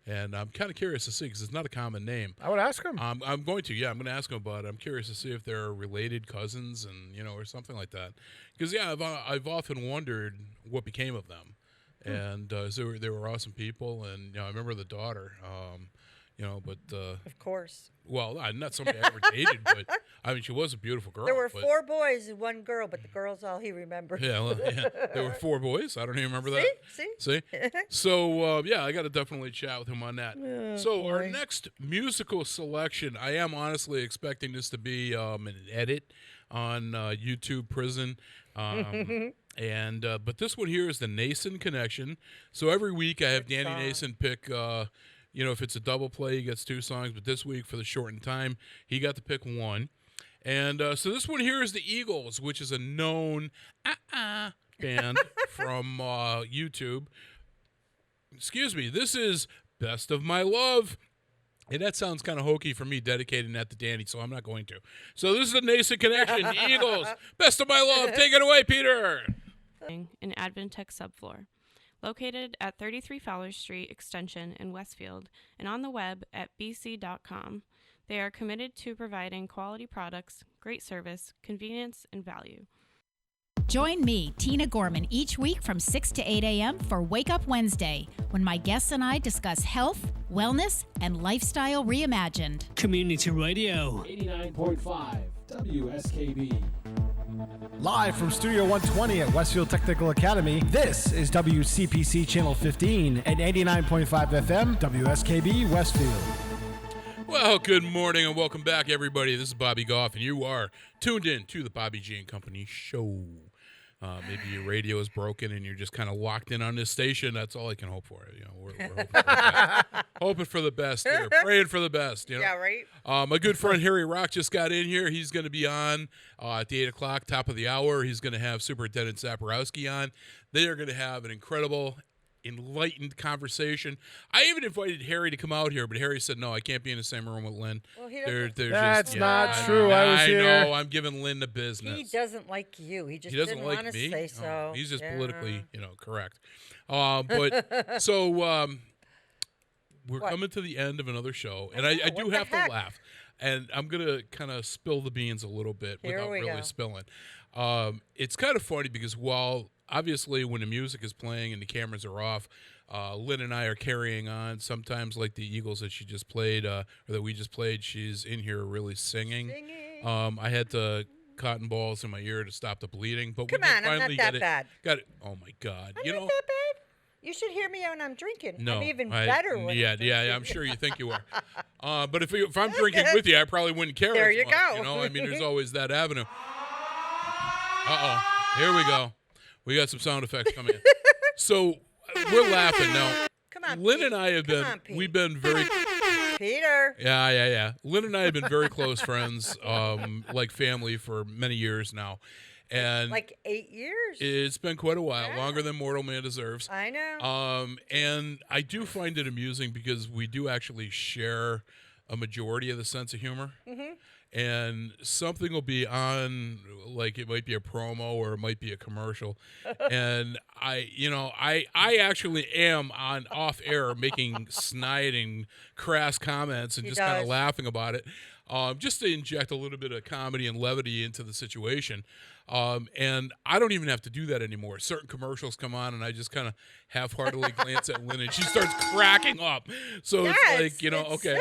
And I'm kind of curious to see because it's not a common name. I would ask him. I'm going to ask him about it. I'm curious to see if they're related cousins and, or something like that. Because, I've often wondered what became of them. And so they were awesome people. And, I remember the daughter, but. Of course. Well, not somebody I ever dated, but, she was a beautiful girl. There were but, 4 boys and 1 girl, but the girl's all he remembers. Yeah, there were 4 boys. I don't even remember that. See? So, I got to definitely chat with him on that. So, our boy. next musical selection, I am honestly expecting this to be an edit on YouTube Prison. And but this one here is the Nason Connection. So every week I have Danny Nason pick, if it's a double play, he gets 2 songs. But this week, for the shortened time, he got to pick 1. And so this one here is the Eagles, which is a known band from YouTube. Excuse me, this is Best of My Love. And that sounds kind of hokey for me dedicating that to Danny, so I'm not going to. So this is the Nason Connection, Eagles, Best of My Love. Take it away, Peter. In Adventech subfloor, located at 33 Fowler Street Extension in Westfield, and on the web at bc.com. They are committed to providing quality products, great service, convenience, and value. Join me, Tina Gorman, each week from 6 to 8 a.m. for Wake Up Wednesday, when my guests and I discuss health, wellness, and lifestyle reimagined. Community Radio. 89.5 WSKB. Live from Studio 120 at Westfield Technical Academy, this is WCPC Channel 15 and 89.5 FM, WSKB Westfield. Well, good morning and welcome back, everybody. This is Bobby Goff, and you are tuned in to the Bobby G and Company Show. Maybe your radio is broken and you're just kind of locked in on this station. That's all I can hope for. We're hoping for the best. Hoping for the best here. Praying for the best. Yeah, right? My good friend Harry Rock just got in here. He's going to be on at the 8 o'clock, top of the hour. He's going to have Superintendent Zaporowski on. They are going to have an incredible, enlightened conversation. I even invited Harry to come out here, but Harry said, no, I can't be in the same room with Lynn. Well, he doesn't. That's not true. I was here. I know. I'm giving Lynn the business. He doesn't like you. He just doesn't didn't like want to me. say so. He's just Yeah. politically, correct. But so we're coming to the end of another show, and I do have to laugh. And I'm going to kind of spill the beans a little bit without really spilling. It's kind of funny because while obviously when the music is playing and the cameras are off, Lynn and I are carrying on. Sometimes like the Eagles that she just played, or that we just played, she's in here really singing. I had to cotton balls in my ear to stop the bleeding. But Come on, I'm not that bad. Got it. Oh, my God. I'm not that bad. You should hear me when I'm drinking. No, I'm even better when I'm drinking. Yeah, I'm sure you think you are. But if I'm drinking with you, I probably wouldn't care There as you much, go. I mean, there's always that avenue. Uh-oh. Here we go. We got some sound effects coming in. So we're laughing now. Come on, Lynn Pete. and I have been, we've been very... Peter. Yeah. Lynn and I have been very close friends, like family for many years now. And like 8 years. It's been quite a while, longer than mortal man deserves. I know. And I do find it amusing because we do actually share a majority of the sense of humor. Mm-hmm. And something will be on, like it might be a promo or it might be a commercial. And I actually am on off air making snide and crass comments and just kind of laughing about it. Just to inject a little bit of comedy and levity into the situation. And I don't even have to do that anymore. Certain commercials come on and I just kind of half-heartedly glance at Lynn and she starts cracking up. So it's like, okay,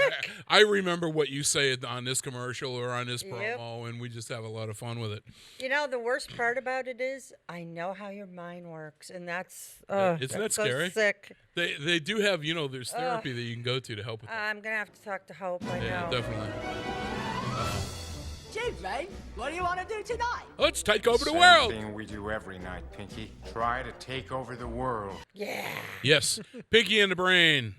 I remember what you say on this commercial or on this promo, and we just have a lot of fun with it. The worst part about it is I know how your mind works, and that's isn't that that's scary? So sick. They do have, there's therapy that you can go to help with that. I'm going to have to talk to Hope. I Yeah, know. definitely. Tuesday, what do you want to do tonight? Let's take over the Same world. thing we do every night, Pinky. Try to take over the world. Yeah. Yes, Pinky and the Brain.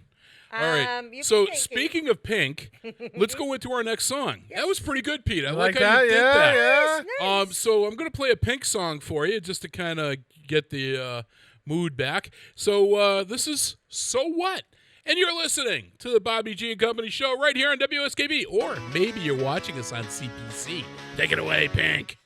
All right. So speaking of Pink, let's go into our next song. Yes. That was pretty good, Pete. I like how that? you did that. Yeah. Nice. So I'm going to play a Pink song for you just to kind of get the mood back. So this is So What? And you're listening to the Bobby G and Company Show right here on WSKB. Or maybe you're watching us on CPC. Take it away, Pink.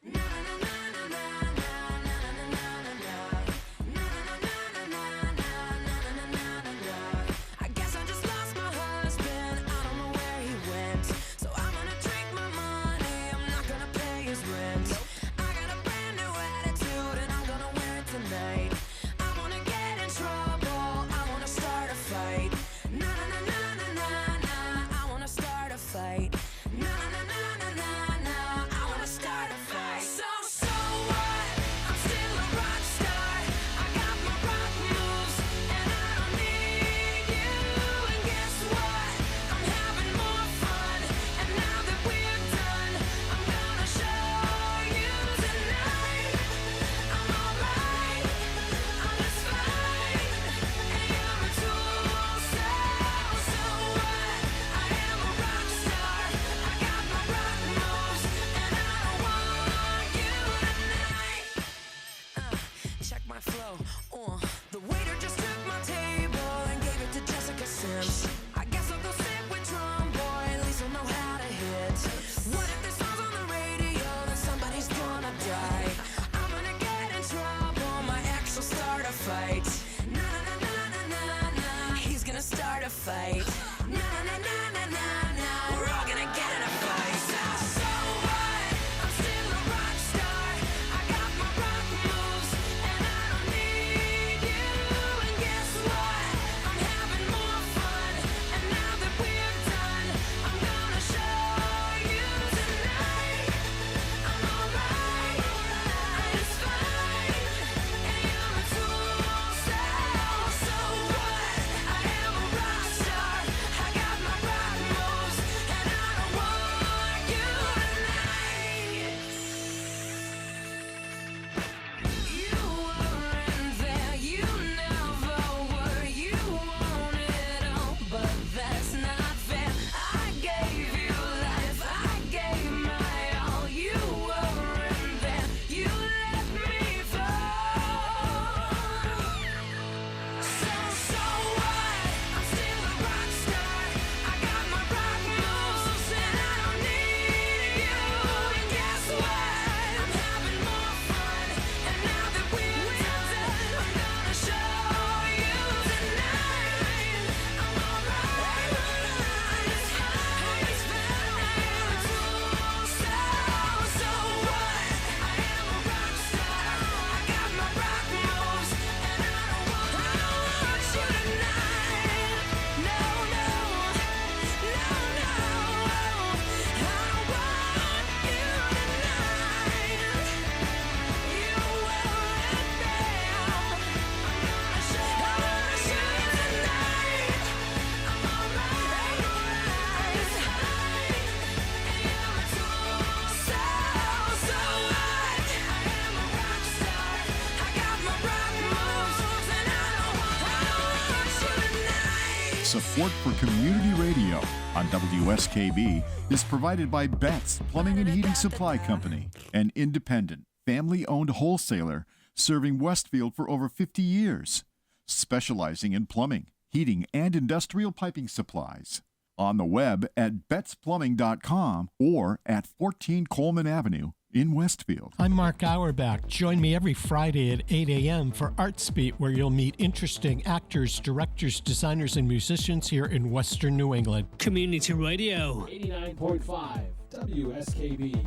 Support for community radio on WSKB is provided by Betts Plumbing and Heating Supply Company, an independent, family-owned wholesaler serving Westfield for over 50 years, specializing in plumbing, heating, and industrial piping supplies. On the web at bettsplumbing.com or at 14 Coleman Avenue in Westfield. I'm Mark Auerbach. Join me every Friday at 8 a.m. for Arts Beat, where you'll meet interesting actors, directors, designers, and musicians here in Western New England. Community Radio. 89.5 WSKB.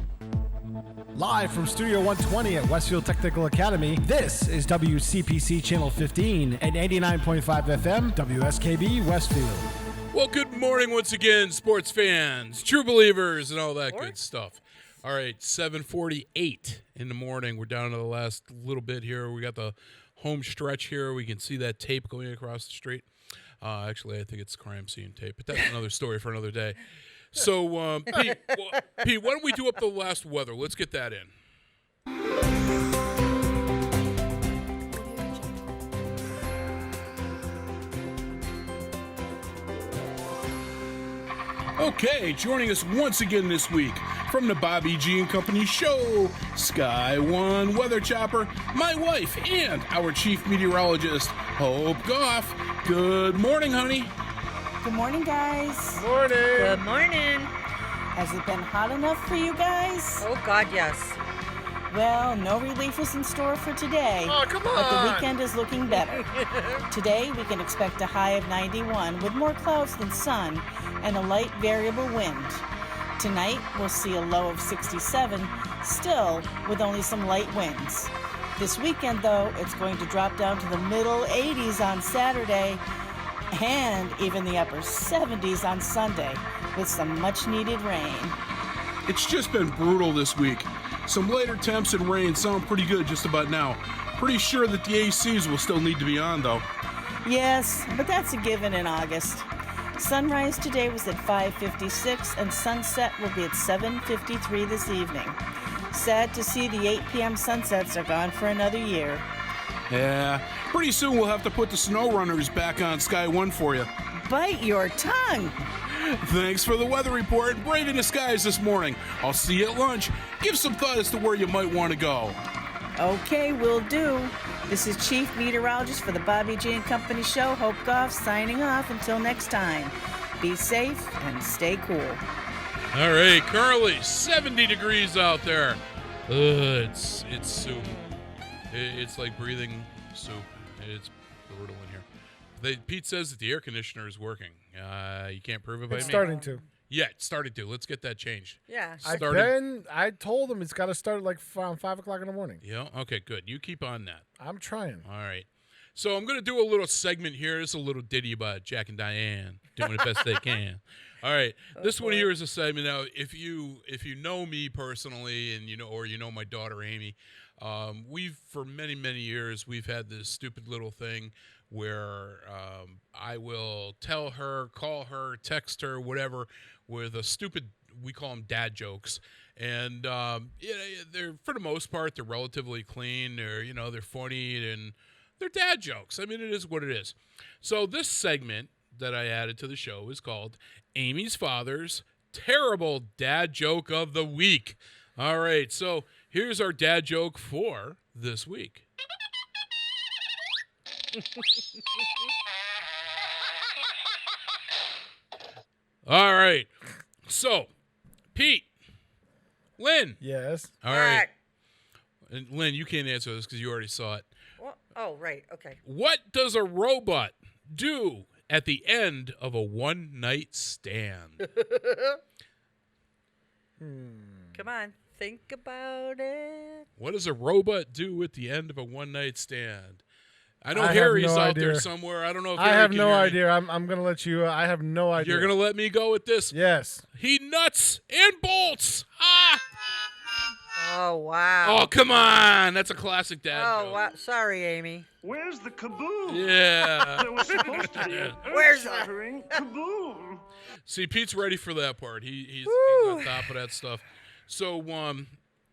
Live from Studio 120 at Westfield Technical Academy, this is WCPC Channel 15 and 89.5 FM, WSKB Westfield. Well, good morning once again, sports fans, true believers, and all that good stuff. All right, 7:48 in the morning. We're down to the last little bit here. We got the home stretch here. We can see that tape going across the street. Actually, I think it's crime scene tape, but that's another story for another day. So, Pete, why don't we do up the last weather? Let's get that in. Okay, joining us once again this week from the Bobby G and Company show, Sky One Weather Chopper, my wife, and our chief meteorologist, Hope Goff. Good morning, honey. Good morning, guys. Morning. Good morning. Has it been hot enough for you guys? Oh, God, yes. Well, no relief is in store for today. Oh, come But the on. weekend is looking better. Today, we can expect a high of 91 with more clouds than sun and a light variable wind. Tonight, we'll see a low of 67, still with only some light winds. This weekend, though, it's going to drop down to the middle 80s on Saturday and even the upper 70s on Sunday with some much-needed rain. It's just been brutal this week. Some later temps and rain sound pretty good just about now. Pretty sure that the ACs will still need to be on, though. Yes, but that's a given in August. Sunrise today was at 5:56 and sunset will be at 7:53 this evening. Sad to see the 8 p.m. sunsets are gone for another year. Yeah, pretty soon we'll have to put the snow runners back on Sky One for you. Bite your tongue. Thanks for the weather report. Braving the skies this morning. I'll see you at lunch. Give some thought as to where you might want to go. Okay, will do. This is Chief Meteorologist for the Bobby G and Company show, Hope Goff, signing off until next time. Be safe and stay cool. All right, currently 70 degrees out there. It's soup. It's like breathing soup. It's brutal in here. Pete says that the air conditioner is working. You can't prove it by me. It's starting to. Yeah, it started to. Let's get that changed. Yeah. I told him it's got to start like around 5 o'clock in the morning. Yeah, okay, good. You keep on that. I'm trying. All right. So I'm going to do a little segment here. This is a little ditty about Jack and Diane doing the best they can. All right. This one here is a segment. Now, if you know me personally and or you know my daughter Amy, we've for many years we've had this stupid little thing where I will tell her, call her, text her, whatever, with a stupid, we call them dad jokes. And they're, for the most part, they're relatively clean. They're funny and they're dad jokes. I mean, it is what it is. So this segment that I added to the show is called Amy's Father's Terrible Dad Joke of the Week. All right, so here's our dad joke for this week. All right. So, Pete, Lynn. Yes. All right. And Lynn, you can't answer this because you already saw it. Well, oh, right. Okay. What does a robot do at the end of a one-night stand? Come on. Think about it. What does a robot do at the end of a one-night stand? I know I have Harry's no out idea. there somewhere. I don't know if I Harry have can no hear me. idea. I'm going to let you. I have no idea. You're going to let me go with this? Yes. He nuts and bolts. Ah! Oh, wow. Oh, come on. That's a classic dad joke. Oh, wow. Sorry, Amy. Where's the kaboom? Yeah. There was supposed to be an Where's the earth-shattering kaboom. See, Pete's ready for that part. He's on top of that stuff. So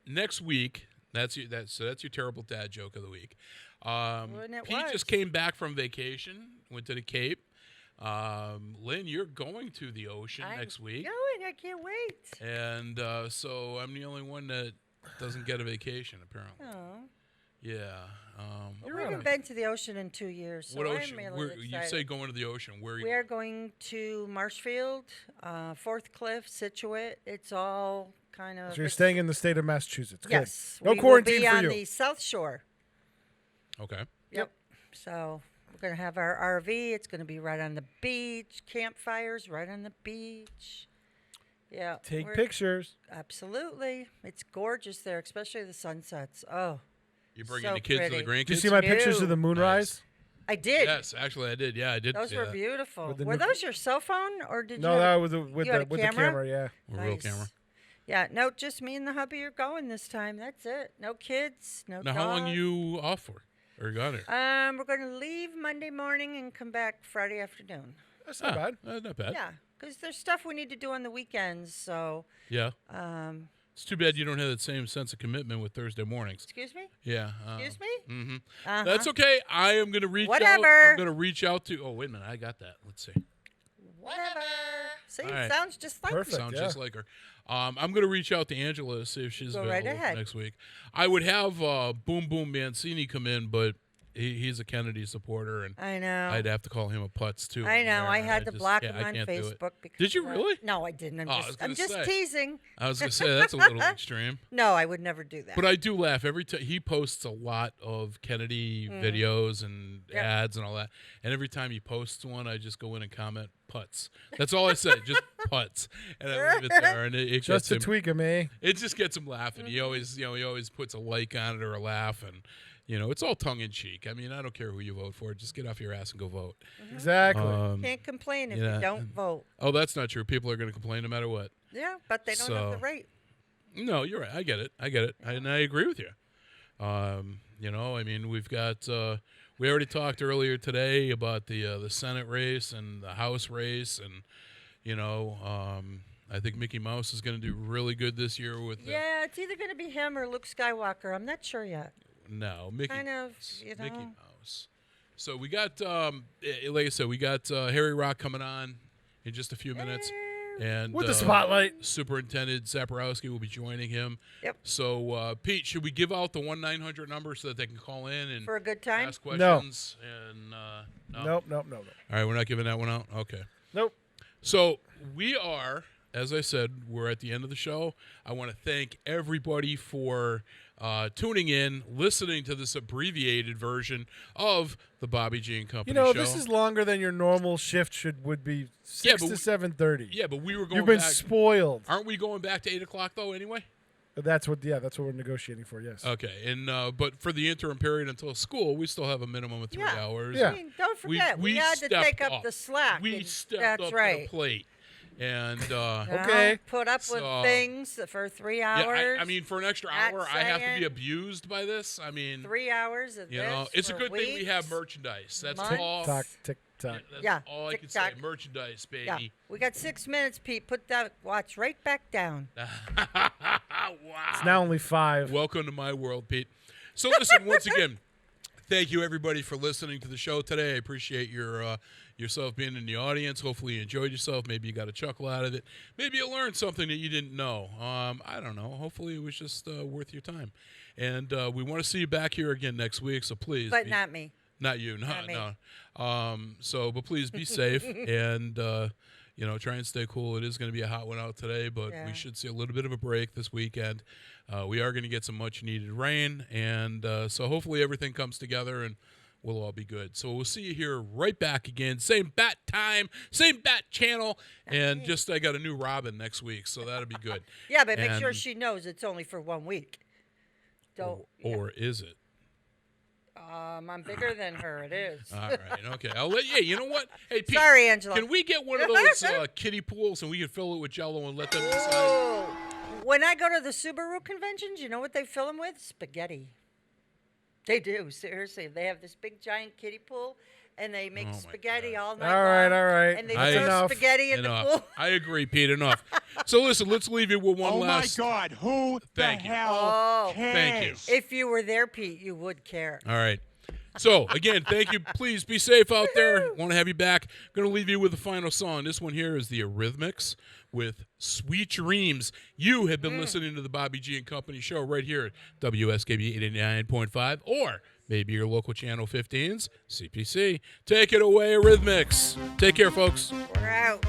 next week, that's your terrible dad joke of the week. Pete just came back from vacation, went to the Cape. Lynn, you're going to the ocean next week. Going. I can't wait. And so I'm the only one that doesn't get a vacation, apparently. Oh. Yeah. We haven't been to the ocean in 2 years, so what ocean? I'm really excited. You say going to the ocean. Where are you? We are going to Marshfield, Fourth Cliff, Situate. It's all kind of... So you're staying in the state of Massachusetts. Yes. Good. No quarantine we will for be you. on the South Shore. Okay. Yep. So we're going to have our RV. It's going to be right on the beach. Campfires right on the beach. Yeah. Take pictures. Absolutely. It's gorgeous there, especially the sunsets. Oh. You bringing so the kids pretty. to the grandkids? Did you see my pictures of the moonrise? I did. Yes, actually, I did. Yeah, I did. Those see were that. beautiful. Were those your cell phone, or did you? No, that was with you had the a camera. Yeah. A real camera. Yeah. No, just me and the hubby are going this time. That's it. No kids. No. Now, how long are you off for? Or you got here? We're going to leave Monday morning and come back Friday afternoon. That's not bad. Not bad. Yeah, because there's stuff we need to do on the weekends. So. Yeah. It's too bad you don't have that same sense of commitment with Thursday mornings. Excuse me? Yeah. Excuse me? Mm-hmm. Uh-huh. That's okay. I am going to reach out. Whatever. I'm going to reach out to. Oh, wait a minute. I got that. Let's see. Whatever. See, All it right. sounds just like Perfect. Sounds yeah. just like her. I'm going to reach out to Angela to see if she's Go right available ahead. next week. I would have Boom Boom Mancini come in, but he's a Kennedy supporter, and I know. I'd have to call him a putz too. I know. I had to just- block yeah, him I on can't do it. Facebook. Because Did you of that. really? No, I didn't. Oh, I was I'm gonna just say. teasing. I was going to say that's a little extreme. No, I would never do that. But I do laugh every time he posts a lot of Kennedy videos and Yep. ads and all that. And every time he posts one, I just go in and comment putts. That's all I say, just putts, and I leave it there. And it Just gets to him. tweak him, eh? It just gets him laughing. He always puts a like on it or a laugh, and it's all tongue in cheek. I mean, I don't care who you vote for. Just get off your ass and go vote. Exactly. Can't complain if yeah. you don't vote. Oh, that's not true. People are going to complain no matter what. Yeah, but they don't have the So- right. No, you're right. I get it. And I agree with you. I mean, we've got. We already talked earlier today about the Senate race and the House race, and I think Mickey Mouse is going to do really good this year with. Yeah, it's either going to be him or Luke Skywalker. I'm not sure yet. No, Mickey. Kind of, Mickey Mouse. So we got, like I said, we got Harry Rock coming on in just a few minutes. And With the spotlight. Superintendent Zaporowski will be joining him. Yep. So, Pete, should we give out the 1-900 number so that they can call in and For a good time? ask questions? And no? Nope. All right, we're not giving that one out? Okay. Nope. So we are, as I said, we're at the end of the show. I want to thank everybody for tuning in, listening to this abbreviated version of the Bobby G and Company show. This is longer than your normal shift would be 6 to 7:30. Yeah, but we were going You've been back. spoiled. Aren't we going back to 8 o'clock, though, anyway? That's what we're negotiating for, yes. Okay, and but for the interim period until school, we still have a minimum of 3 hours. Yeah. I mean, don't forget, we had to stepped take up up. the slack. We and stepped that's up right. to the plate. And Okay. Put up with So- things for 3 hours. yeah, I mean, for an extra Not hour, I have to be saying abused by this. I mean, 3 hours of this. it's a for good thing we have weeks, merchandise. That's months. all. Tick tock. That's Yeah, all I can say. tick-tock. Merchandise, baby. Yeah, we got 6 minutes, Pete. Put that watch right back down. Wow. It's now only 5. Welcome to my world, Pete. So listen, once again, thank you everybody for listening to the show today. I appreciate yourself being in the audience. Hopefully you enjoyed yourself. Maybe you got a chuckle out of it. Maybe you learned something that you didn't know. I don't know. Hopefully it was just worth your time. And we want to see you back here again next week, so please. But not me. Not you. Not me. No. But please be safe and try and stay cool. It is going to be a hot one out today, but we should see a little bit of a break this weekend. We are going to get some much needed rain, and so hopefully everything comes together and we'll all be good. So we'll see you here right back again. Same bat time, same bat channel, and I got a new Robin next week, so that'll be good. Yeah, but make And- sure she knows it's only for 1 week. Don't. Or is it? I'm bigger than her. It is. All right, okay. I'll let you. You know what? Hey, Pete, Sorry, Angela. Can we get one of those kiddie pools and we can fill it with Jello and let them decide? Oh. When I go to the Subaru conventions, you know what they fill them with? Spaghetti. They do, seriously. They have this big giant kiddie pool, and they make spaghetti all night All long. right. And they That's throw enough. spaghetti in the pool. I agree, Pete. Enough. So listen, let's leave you with one last. Oh my God! Who Thank the you. hell Oh, cares? Thank you. if you were there, Pete, you would care. All right. So, again, thank you. Please be safe out there. Want to have you back. Going to leave you with the final song. This one here is the Eurythmics with Sweet Dreams. You have been listening to the Bobby G and Company show right here at WSKB 89.5 or maybe your local Channel 15's CPC. Take it away, Eurythmics. Take care, folks. We're out.